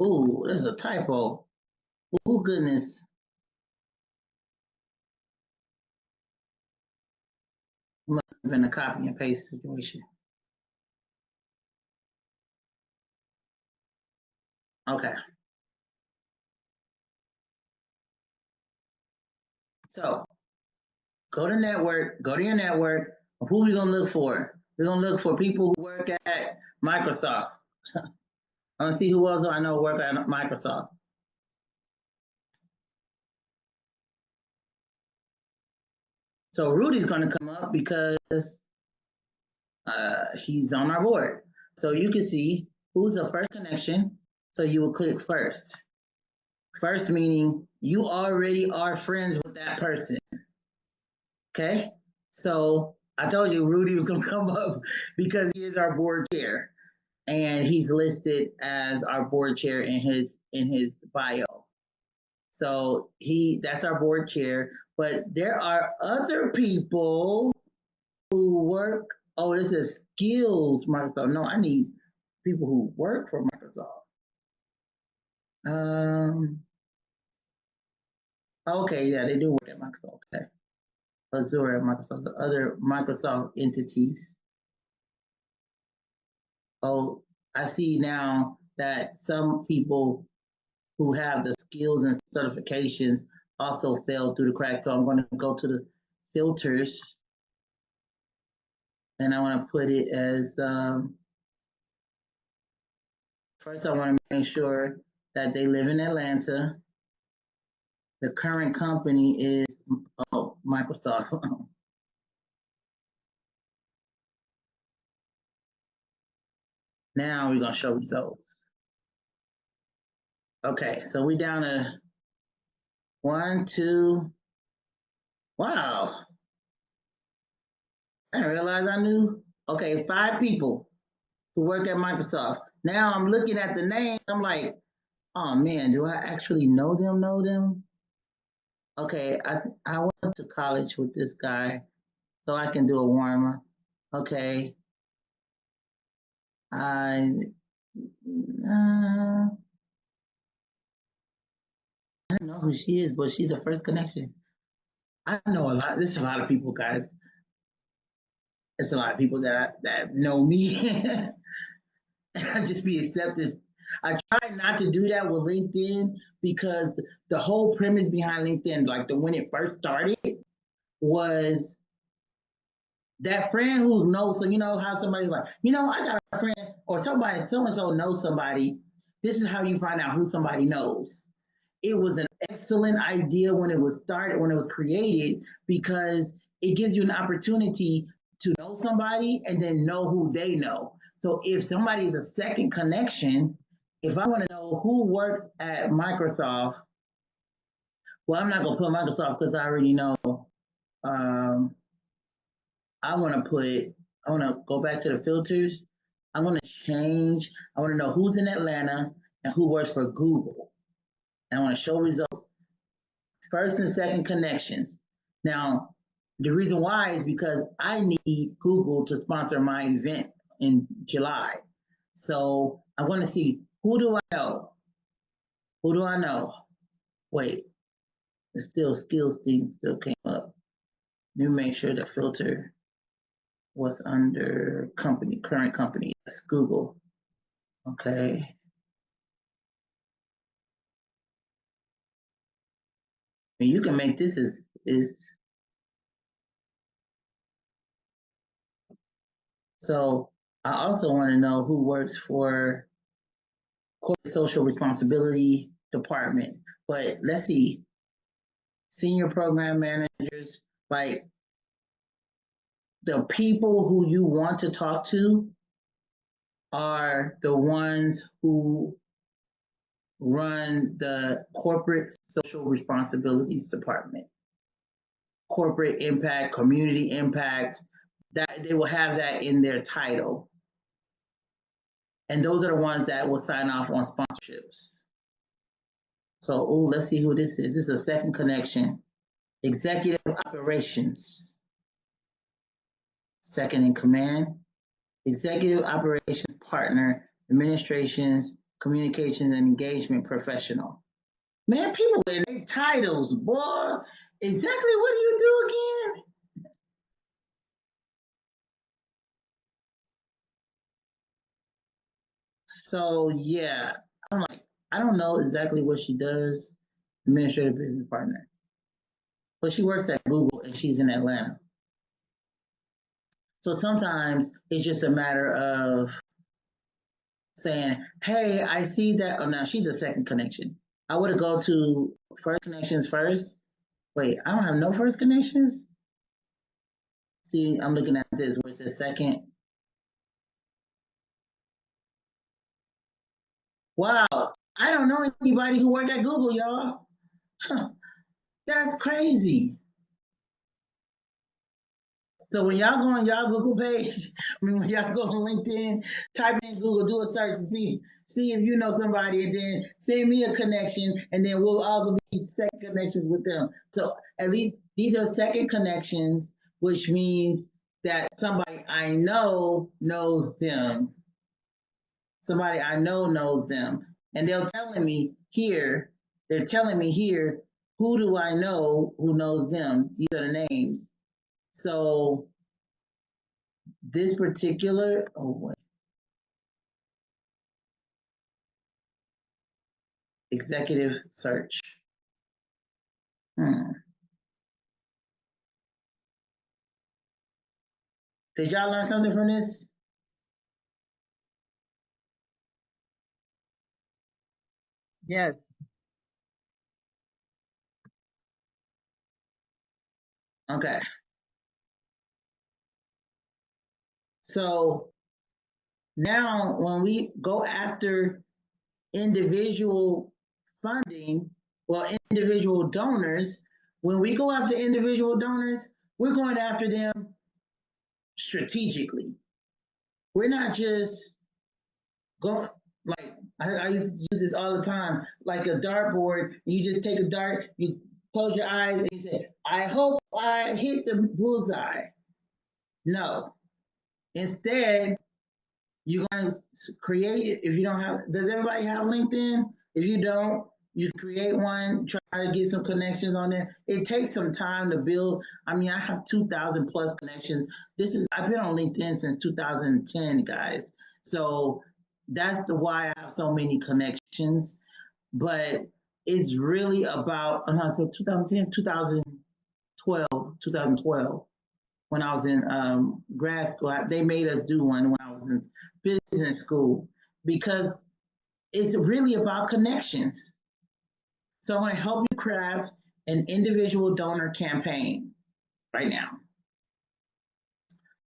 Speaker 1: Ooh, there's a typo. Oh goodness. Must have been a copy and paste situation. Okay. So go to network, go to your network. Who are we gonna look for? We're gonna look for people who work at Microsoft. I want to see who else I know work at Microsoft. So Rudy's gonna come up because he's on our board. So you can see who's the first connection. So you will click first. First meaning you already are friends with that person. Okay? So I told you Rudy was gonna come up because he is our board chair. And he's listed as our board chair in his bio. So that's our board chair. But there are other people who work. Oh, this is skills Microsoft. No, I need people who work for Microsoft. Okay, yeah, they do work at Microsoft. Okay. Azure, Microsoft, the other Microsoft entities. Oh, I see now that some people who have the skills and certifications also fell through the cracks. So I'm going to go to the filters and I want to put it as first I want to make sure that they live in Atlanta. The current company is Microsoft. Now we're going to show results. Okay, so we down to 1, 2. Wow. I didn't realize I knew. Okay, 5 people who work at Microsoft. Now I'm looking at the name. I'm like, oh man, do I actually know them? Okay, I went to college with this guy, so I can do a warmer. Okay, I don't know who she is, but she's a first connection. I know a lot. There's a lot of people, guys. There's a lot of people that know me. I just be accepted. I try not to do that with LinkedIn because the whole premise behind LinkedIn, like when it first started, was that friend who knows. So you know how somebody's like, I got a friend or somebody, so and so knows somebody. This is how you find out who somebody knows. It was an excellent idea when it was started, when it was created, because it gives you an opportunity to know somebody and then know who they know. So if somebody is a second connection, if I want to know who works at Microsoft, well, I'm not going to put Microsoft because I already know. I want to go back to the filters. I want to change. I want to know who's in Atlanta and who works for Google. And I want to show results, first and second connections. Now, the reason why is because I need Google to sponsor my event in July. So I want to see, who do I know? Who do I know? Wait, the skills thing still came up. Let me make sure the filter was under current company. That's Google. Okay. And you can make this is so I also want to know who works for corporate social responsibility department. But let's see, senior program managers, like the people who you want to talk to are the ones who run the corporate social responsibilities department, corporate impact, community impact, that they will have that in their title. And those are the ones that will sign off on sponsorships. So, let's see who this is. This is a second connection. Executive operations. Second in command. Executive operations partner, administrations, communications, and engagement professional. Man, people in their titles, boy. Exactly what do you do again? So yeah, I'm like, I don't know exactly what she does, administrative business partner. But she works at Google and she's in Atlanta. So sometimes it's just a matter of saying, hey, I see that. Oh, now she's a second connection. I would have go to first connections first. Wait, I don't have no first connections. See, I'm looking at this where it says second. Wow, I don't know anybody who worked at Google, y'all. That's crazy. So when y'all go on y'all Google page, when y'all go on LinkedIn, type in Google, do a search to see if you know somebody, and then send me a connection, and then we'll also be second connections with them. So at least these are second connections, which means that somebody I know knows them. Somebody I know knows them, and they're telling me here. They're telling me here. Who do I know who knows them? These are the names. So this particular, oh wait, executive search. Did y'all learn something from this?
Speaker 2: Yes.
Speaker 1: Okay. So now when we go after individual funding, well, individual donors, when we go after individual donors, we're going after them strategically. We're not just going like I used to use this all the time, like a dartboard. You just take a dart, you close your eyes, and you say, "I hope I hit the bullseye." No. Instead, you're going to create it. If you don't have, does everybody have LinkedIn? If you don't, you create one, try to get some connections on there. It takes some time to build. I mean, I have 2,000 plus connections. I've been on LinkedIn since 2010, guys. So that's why I have so many connections. But it's really about, and I said 2010, 2012, when I was in grad school. They made us do one when I was in business school because it's really about connections. So I want to help you craft an individual donor campaign right now.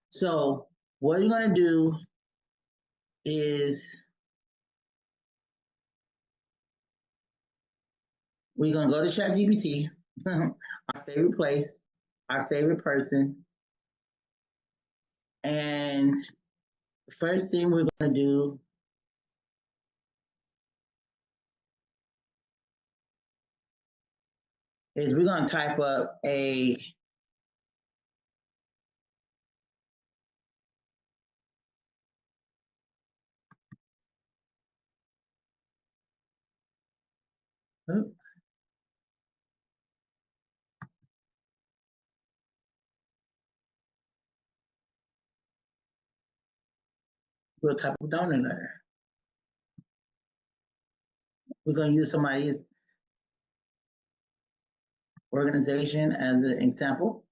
Speaker 1: So what you're going to do is we're going to go to ChatGPT, our favorite place, our favorite person. And the first thing we're going to do is we're going to type up a we'll type of donor letter. We're going to use somebody's organization as an example.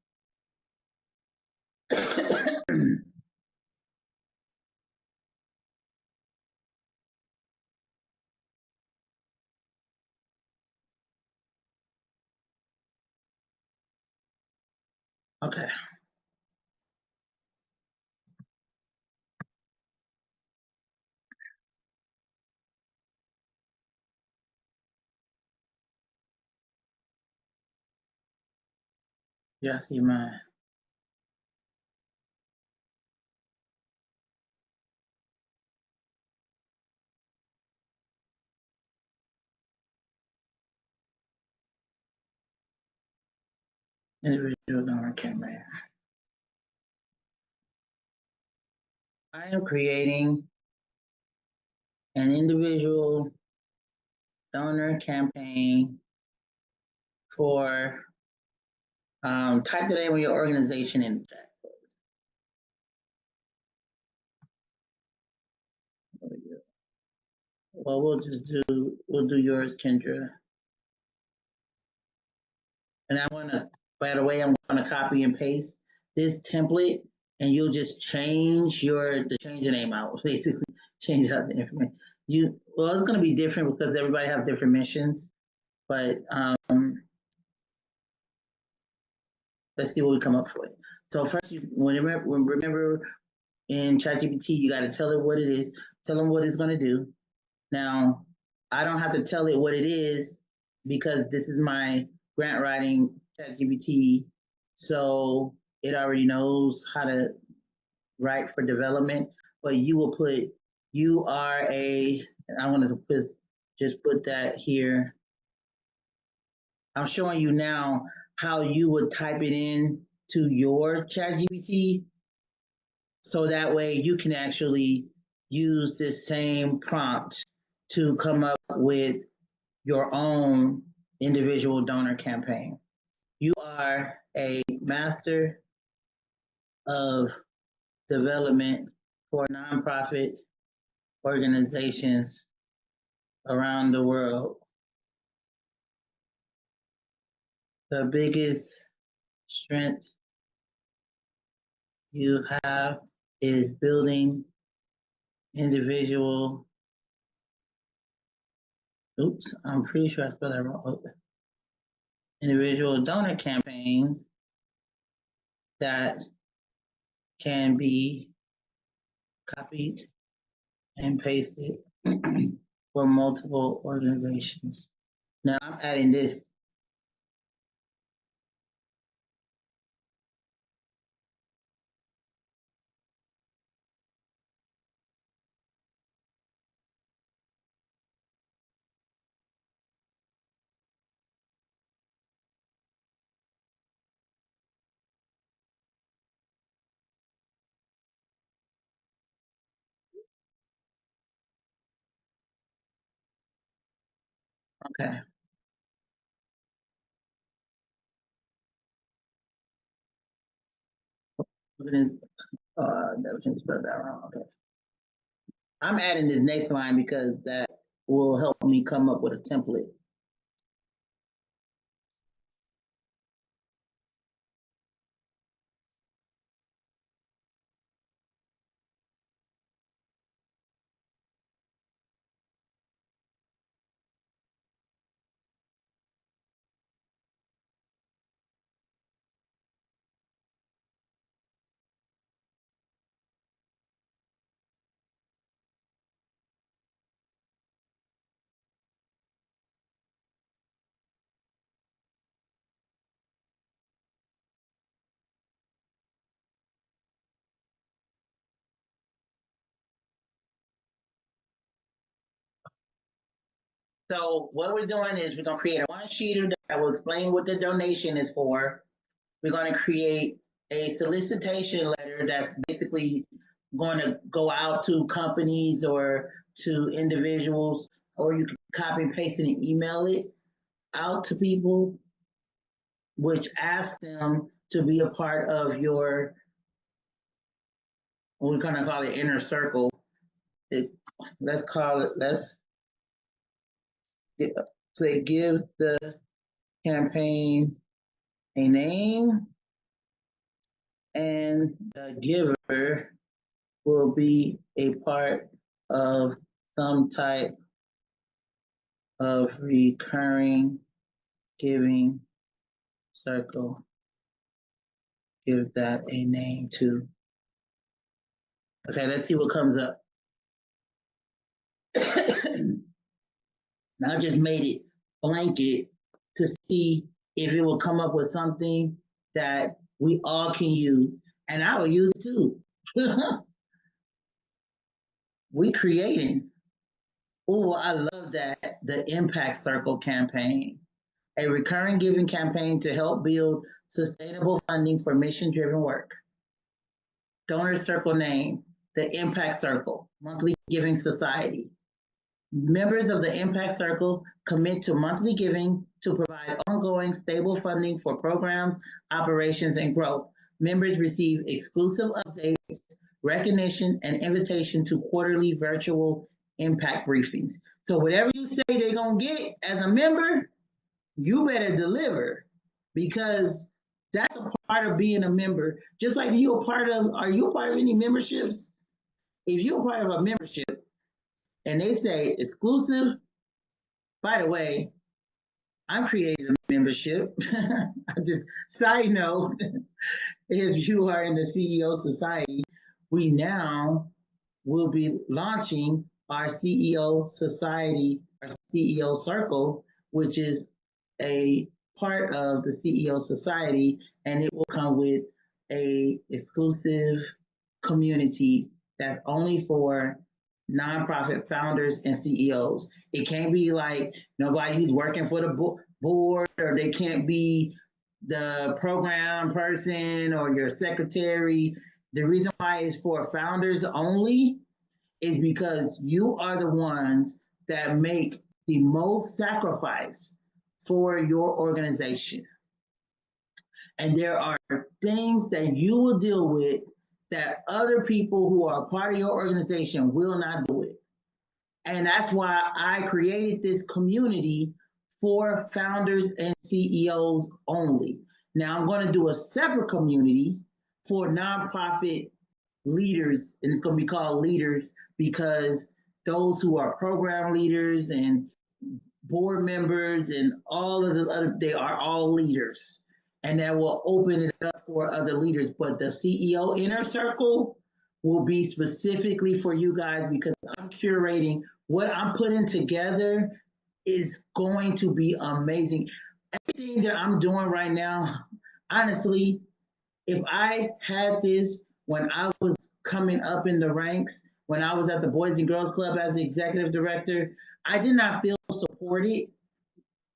Speaker 1: Okay. Yeah, I see mine. Individual donor campaign. I am creating an individual donor campaign for type the name of your organization in the chat. Well, we'll do yours, Kendra. And by the way, I'm gonna copy and paste this template, and you'll just change the name out, basically change out the information. Well, it's gonna be different because everybody have different missions, but let's see what we come up with. So first, remember in ChatGPT, you got to tell it what it is, tell them what it's gonna do. Now, I don't have to tell it what it is because this is my grant writing ChatGPT, so it already knows how to write for development. But you will put you are a. I want to just put that here. I'm showing you now how you would type it in to your ChatGPT, so that way you can actually use this same prompt to come up with your own individual donor campaign. You are a master of development for nonprofit organizations around the world. The biggest strength you have is building individual, I'm pretty sure I spelled that wrong. Individual donor campaigns that can be copied and pasted for multiple organizations. Now I'm adding this. Okay. We're gonna, never can spell that wrong. Okay. I'm adding this next line because that will help me come up with a template. So what we're doing is we're gonna create a one-sheeter that will explain what the donation is for. We're gonna create a solicitation letter that's basically going to go out to companies or to individuals, or you can copy and paste it and email it out to people, which asks them to be a part of your, we're going to call it inner circle. Let's call it, say give the campaign a name, and the giver will be a part of some type of recurring giving circle. Give that a name too. Okay, let's see what comes up. Now I just made it blanket to see if it will come up with something that we all can use, and I will use it too. We creating. Oh, I love that. The Impact Circle campaign, a recurring giving campaign to help build sustainable funding for mission-driven work. Donor Circle name, the Impact Circle, monthly giving society. Members of the Impact Circle commit to monthly giving to provide ongoing, stable funding for programs, operations, and growth. Members receive exclusive updates, recognition, and invitation to quarterly virtual impact briefings. So whatever you say they're going to get as a member, you better deliver, because that's a part of being a member. Just like are you a part of any memberships? If you're a part of a membership and they say exclusive, by the way, I'm creating a membership. Just side note, if you are in the CEO Society, we now will be launching our CEO Society, our CEO Circle, which is a part of the CEO Society, and it will come with a exclusive community that's only for nonprofit founders and CEOs. It can't be like nobody who's working for the board, or they can't be the program person or your secretary. The reason why it's for founders only is because you are the ones that make the most sacrifice for your organization. And there are things that you will deal with that other people who are part of your organization will not do it. And that's why I created this community for founders and CEOs only. Now I'm going to do a separate community for nonprofit leaders, and it's going to be called Leaders, because those who are program leaders and board members and all of the other, they are all leaders. And that will open it up for other leaders. But the CEO Inner Circle will be specifically for you guys, because I'm curating what I'm putting together is going to be amazing. Everything that I'm doing right now, honestly, if I had this when I was coming up in the ranks, when I was at the Boys and Girls Club as the executive director, I did not feel supported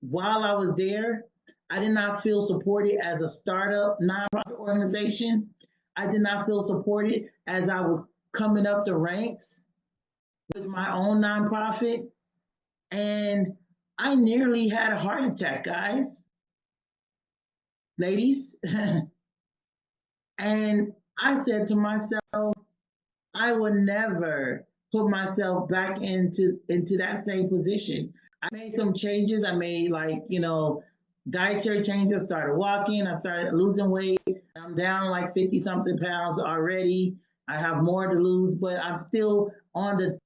Speaker 1: while I was there. I did not feel supported as a startup nonprofit organization. I did not feel supported as I was coming up the ranks with my own nonprofit. And I nearly had a heart attack, guys, ladies. And I said to myself, I would never put myself back into that same position. I made some changes. I made dietary changes, started walking, I started losing weight. I'm down like 50 something pounds already. I have more to lose, but I'm still on the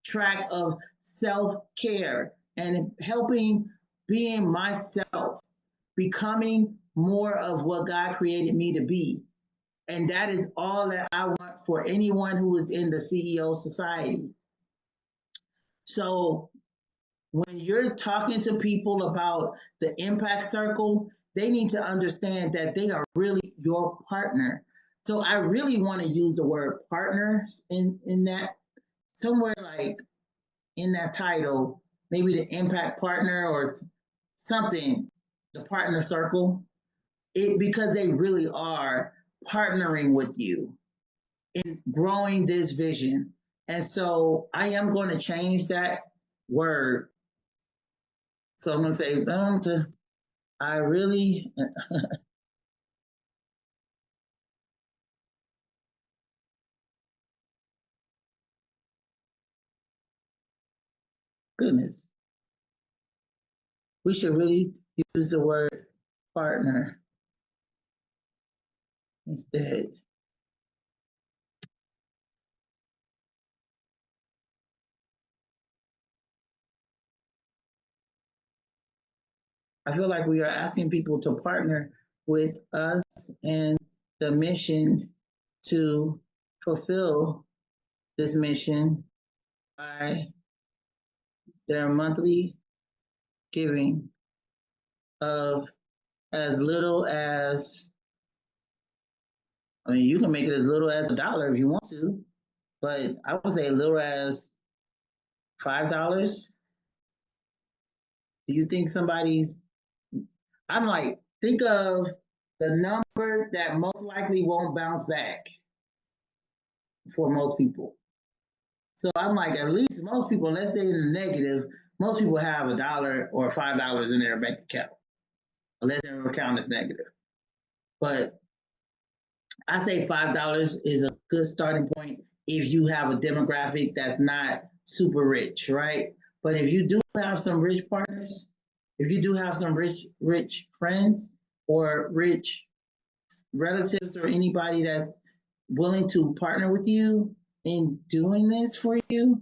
Speaker 1: track of self-care and helping being myself, becoming more of what God created me to be. And that is all that I want for anyone who is in the CEO Society. So when you're talking to people about the Impact Circle, they need to understand that they are really your partner. So I really want to use the word partners in that, somewhere like in that title, maybe the Impact Partner or something, the Partner Circle, because they really are partnering with you in growing this vision. And so I am going to change that word. So I'm going to say, I really, goodness, we should really use the word partner instead. I feel like we are asking people to partner with us and the mission to fulfill this mission by their monthly giving of as little as, I mean, you can make it as little as $1 if you want to, but I would say as little as $5. Do you think somebody's, I'm like, think of the number that most likely won't bounce back for most people. So I'm like, at least most people, unless they're in the negative, most people have $1 or $5 in their bank account, unless their account is negative. But I say $5 is a good starting point if you have a demographic that's not super rich, right? But if you do have some rich partners, if you do have some rich friends or rich relatives or anybody that's willing to partner with you in doing this for you,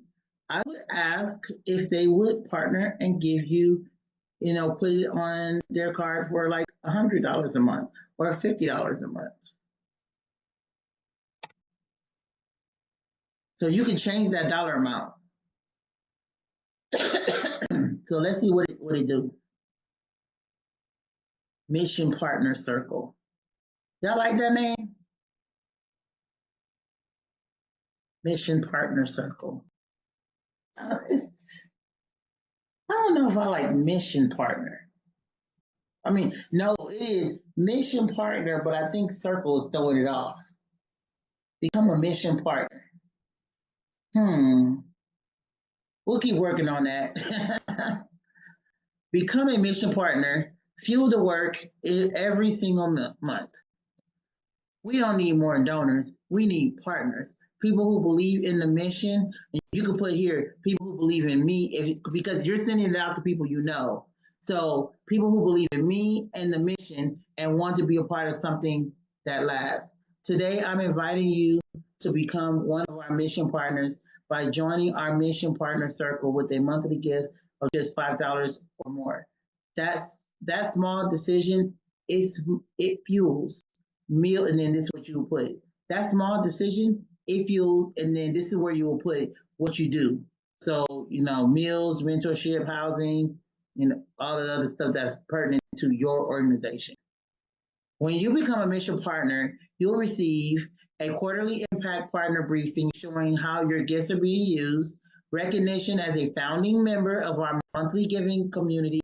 Speaker 1: I would ask if they would partner and give you, put it on their card for like $100 a month or $50 a month. So you can change that dollar amount. So let's see what it do. Mission Partner Circle. Y'all like that name? Mission Partner Circle. I don't know if I like mission partner. I mean, no, it is mission partner, but I think circle is throwing it off. Become a mission partner. We'll keep working on that. Become a mission partner. Fuel the work every single month. We don't need more donors. We need partners. People who believe in the mission. And you can put here people who believe in me because you're sending it out to people you know. So people who believe in me and the mission and want to be a part of something that lasts. Today, I'm inviting you to become one of our mission partners by joining our mission partner circle with a monthly gift of just $5 or more. That small decision, it fuels meal, and then this is what you will put. That small decision, it fuels, and then this is where you will put what you do. So, meals, mentorship, housing, all the other stuff that's pertinent to your organization. When you become a mission partner, you'll receive a quarterly impact partner briefing showing how your gifts are being used, recognition as a founding member of our monthly giving community,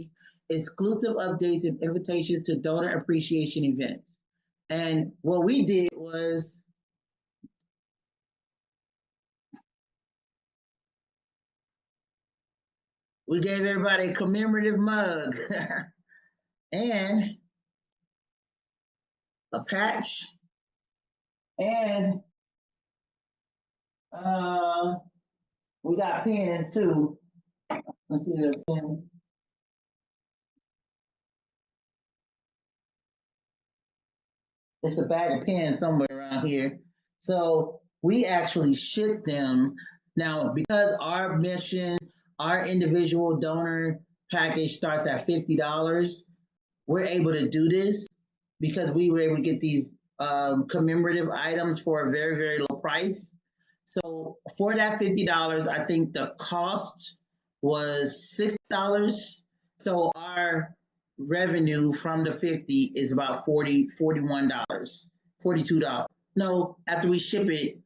Speaker 1: exclusive updates and invitations to donor appreciation events. And what we did was we gave everybody a commemorative mug and a patch and we got pins too. Let's see the pin. It's a bag of pins somewhere around here. So we actually ship them. Now, because our mission, our individual donor package starts at $50, we're able to do this because we were able to get these commemorative items for a very, very low price. So for that $50, I think the cost was $6. So our revenue from the 50 is about $41, $42. No, after we ship it,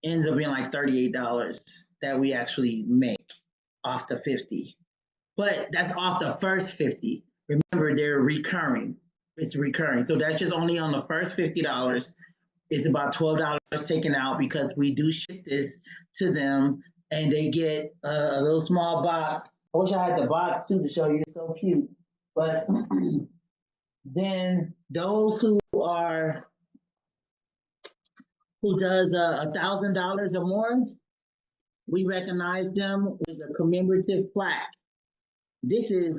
Speaker 1: ends up being like $38 that we actually make off the 50. But that's off the first 50. Remember, they're recurring. It's recurring. So that's just only on the first $50. It's about $12 taken out because we do ship this to them and they get a little small box. I wish I had the box too to show you. It's so cute. But then those who does $1,000 or more, we recognize them with a commemorative plaque. This is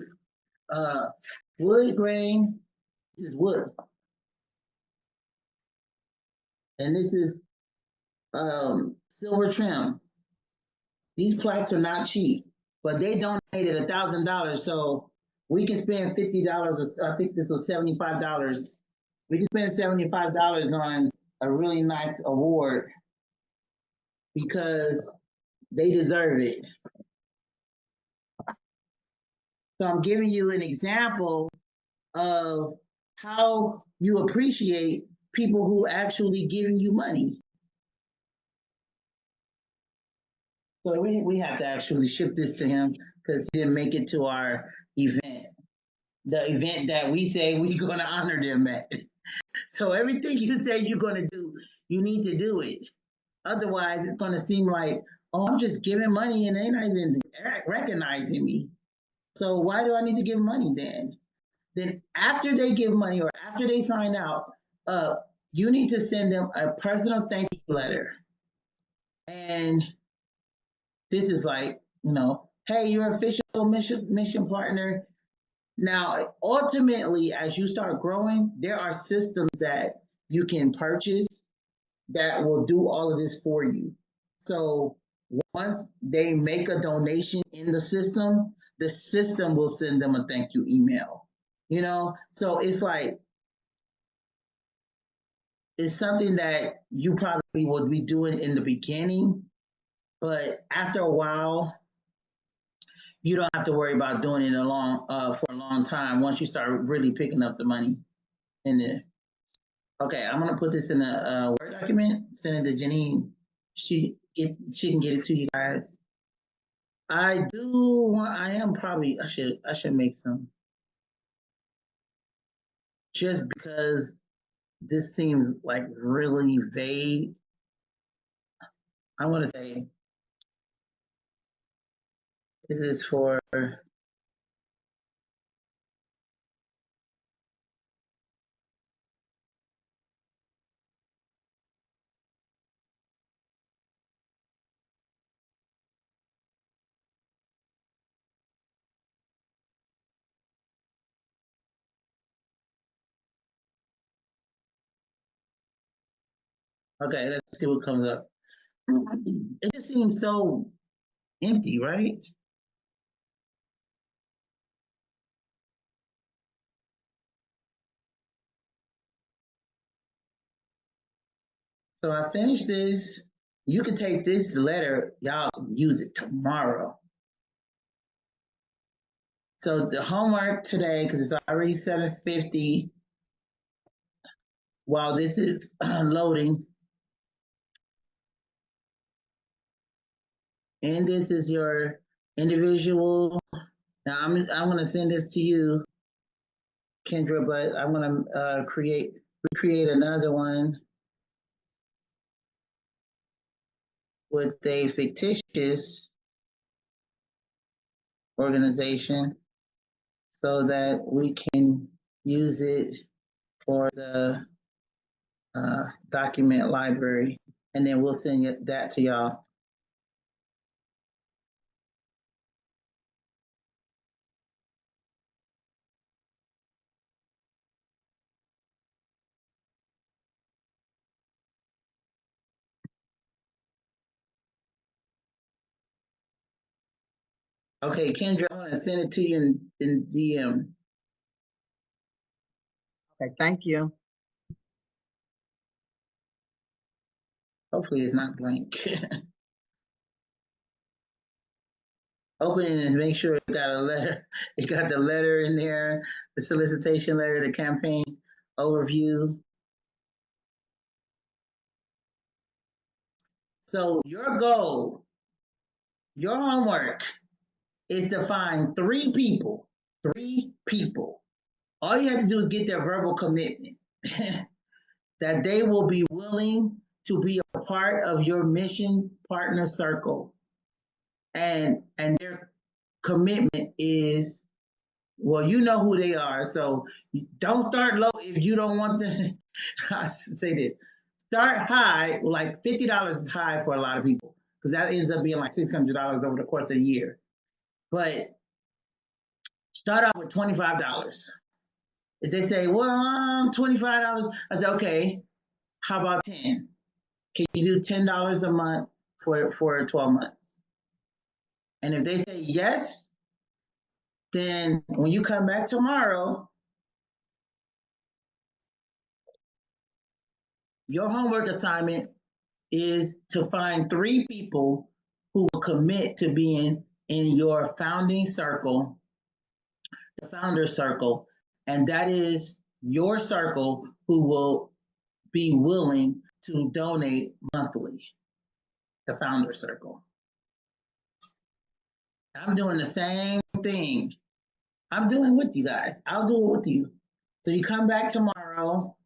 Speaker 1: wood grain. This is wood. And this is silver trim. These plaques are not cheap, but they donated $1,000, so we can spend $50. I think this was $75. We can spend $75 on a really nice award because they deserve it. So I'm giving you an example of how you appreciate people who actually giving you money. So we have to actually ship this to him because he didn't make it to our event, the event that we say we're going to honor them at. So everything you say you're going to do, you need to do it. Otherwise, it's going to seem like, oh, I'm just giving money and they're not even recognizing me. So why do I need to give money then? Then after they give money or after they sign out, you need to send them a personal thank you letter. And this is like, hey, you're official mission partner. Now, ultimately, as you start growing, there are systems that you can purchase that will do all of this for you. So once they make a donation in the system will send them a thank you email. So it's like it's something that you probably would be doing in the beginning, but after a while, you don't have to worry about doing it for a long time once you start really picking up the money in there. Okay, I'm gonna put this in a Word document, send it to Janine. She can get it to you guys. I am probably I should make some just because this seems like really vague. I want to say this is for okay, let's see what comes up. It just seems so empty, right? So I finished this. You can take this letter, y'all use it tomorrow. So the homework today, because it's already 7:50, while this is loading, and this is your individual. Now I'm going to send this to you, Kendra, but I'm going to recreate another one with a fictitious organization so that we can use it for the document library, and then we'll send that to y'all. Okay, Kendra, I'm going to send it to you in DM.
Speaker 2: Okay, thank you.
Speaker 1: Hopefully it's not blank. Open it and make sure it got a letter. It got the letter in there, the solicitation letter, the campaign overview. So your goal, your homework is to find three people. All you have to do is get their verbal commitment that they will be willing to be a part of your mission partner circle. And their commitment is, well, you know who they are. So don't start low if you don't want them. I should say this. Start high, like $50 is high for a lot of people because that ends up being like $600 over the course of a year. But start off with $25. If they say, well, $25, I say, okay, how about 10? Can you do $10 a month for 12 months? And if they say yes, then when you come back tomorrow, your homework assignment is to find three people who will commit to being in your founding circle, the founder circle, And that is your circle who will be willing to donate monthly, the founder circle. I'm doing the same thing. I'm doing with you guys. I'll do it with you. So you come back tomorrow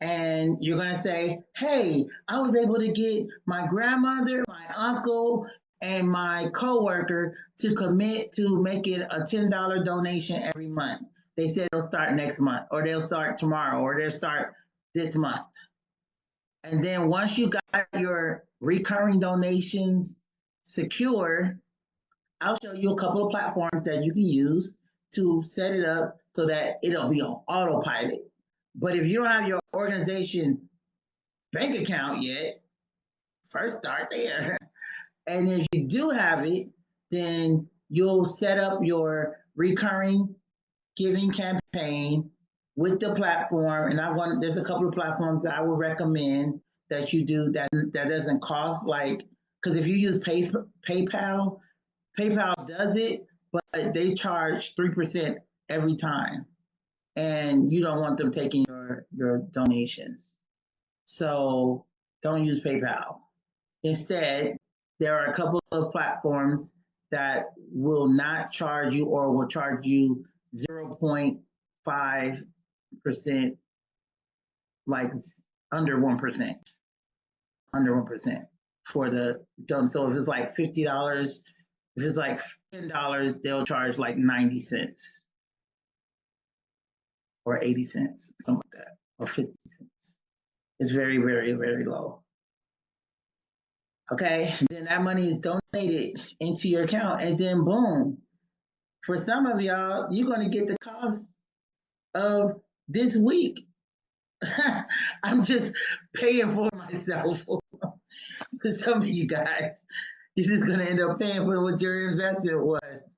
Speaker 1: and you're going to say, hey, I was able to get my grandmother, my uncle, and my coworker to commit to make it a $10 donation every month. They said they'll start next month, or they'll start tomorrow, or they'll start this month. And then once you got your recurring donations secure, I'll show you a couple of platforms that you can use to set it up so that it'll be on autopilot. But if you don't have your organization bank account yet, first start there. And if you do have it, then you'll set up your recurring giving campaign with the platform. And there's a couple of platforms that I would recommend that you do that doesn't cost, like, because if you use PayPal does it, but they charge 3% every time. And you don't want them taking your donations. So don't use PayPal. Instead, there are a couple of platforms that will not charge you or will charge you 0.5%, like under 1%, for the donation. So if it's like $50, if it's like $10, they'll charge like 90 cents or 80 cents, something like that, or 50 cents. It's very, very, very low. Okay, then that money is donated into your account, and then boom. For some of y'all, you're going to get the cost of this week. I'm just paying for myself. For some of you guys, you're just going to end up paying for what your investment was.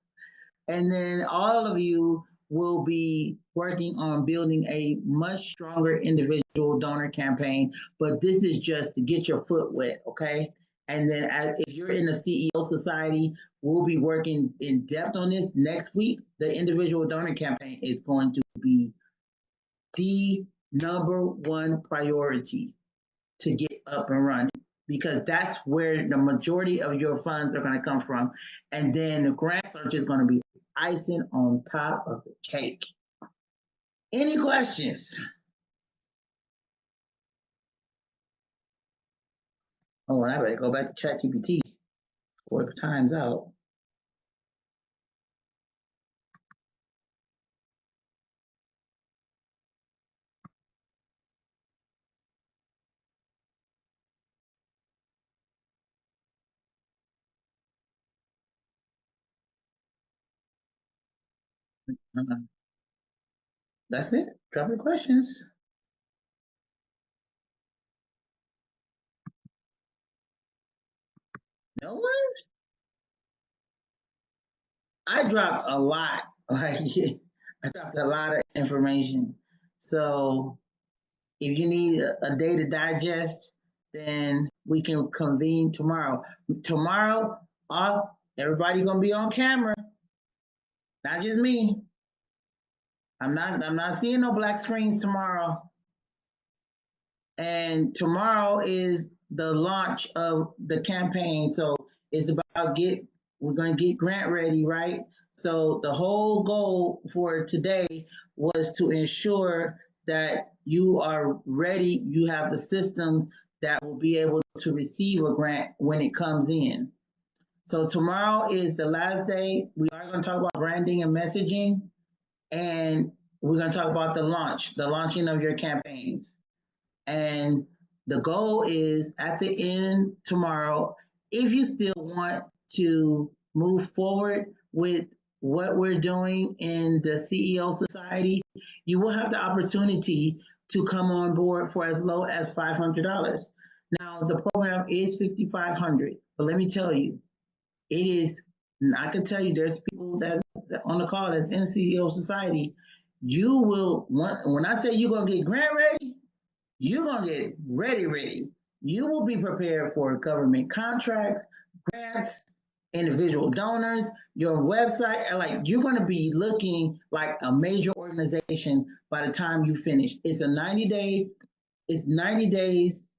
Speaker 1: And then all of you will be working on building a much stronger individual donor campaign. But this is just to get your foot wet, okay? And then if you're in the CEO Society, we'll be working in depth on this next week. The individual donor campaign is going to be the number one priority to get up and running, because that's where the majority of your funds are going to come from. And then the grants are just going to be icing on top of the cake. Any questions? Oh, and I better go back to ChatGPT before the time's out. That's it. Drop your questions. No one? I dropped a lot. Like, I dropped a lot of information. So if you need a day to digest, then we can convene tomorrow. Tomorrow, everybody gonna be on camera, not just me. I'm not seeing no black screens tomorrow. And tomorrow is the launch of the campaign. So it's about we're gonna get grant ready, right? So the whole goal for today was to ensure that you are ready, you have the systems that will be able to receive a grant when it comes in. So tomorrow is the last day. We are going to talk about branding and messaging, and we're going to talk about the launching of your campaigns. And the goal is at the end tomorrow, if you still want to move forward with what we're doing in the CEO Society, you will have the opportunity to come on board for as low as $500. Now, the program is $5,500, but let me tell you, it is, I can tell you there's people that on the call that's in CEO Society. You will want, when I say you're going to get grant ready, you're going to get ready. You will be prepared for government contracts, grants, individual donors, your website, and like you're going to be looking like a major organization by the time you finish. It's a 90 days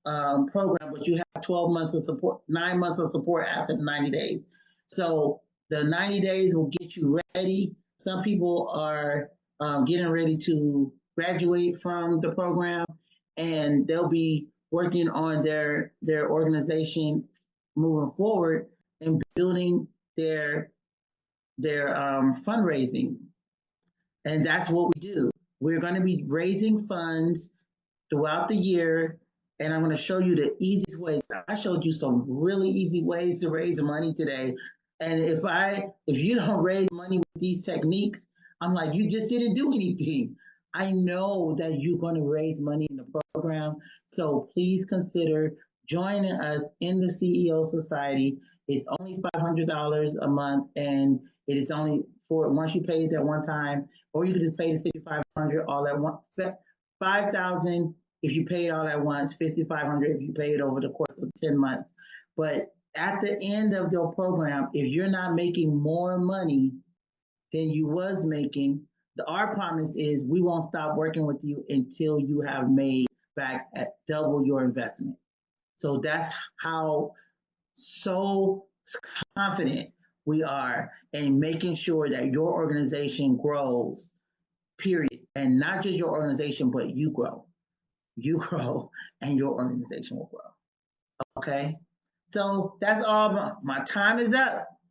Speaker 1: program, but you have 12 months of support, 9 months of support after the 90 days. So the 90 days will get you ready. Some people are getting ready to graduate from the program, and they'll be working on their organization moving forward and building their fundraising. And that's what we do. We're going to be raising funds throughout the year, and I'm going to show you the easiest ways. I showed you some really easy ways to raise money today. And if you don't raise money with these techniques, I'm like, you just didn't do anything. I know that you're going to raise money in the program, so please consider joining us in the CEO Society. It's only $500 a month, and it is only for once you pay it that one time, or you can just pay the $5,500 all at once. $5,000 if you pay it all at once, $5,500 if you pay it over the course of 10 months. But at the end of your program, if you're not making more money than you was making, our promise is we won't stop working with you until you have made back at double your investment. So that's how so confident we are in making sure that your organization grows, period. And not just your organization, but you grow. You grow and your organization will grow. Okay? So that's all. My time is up.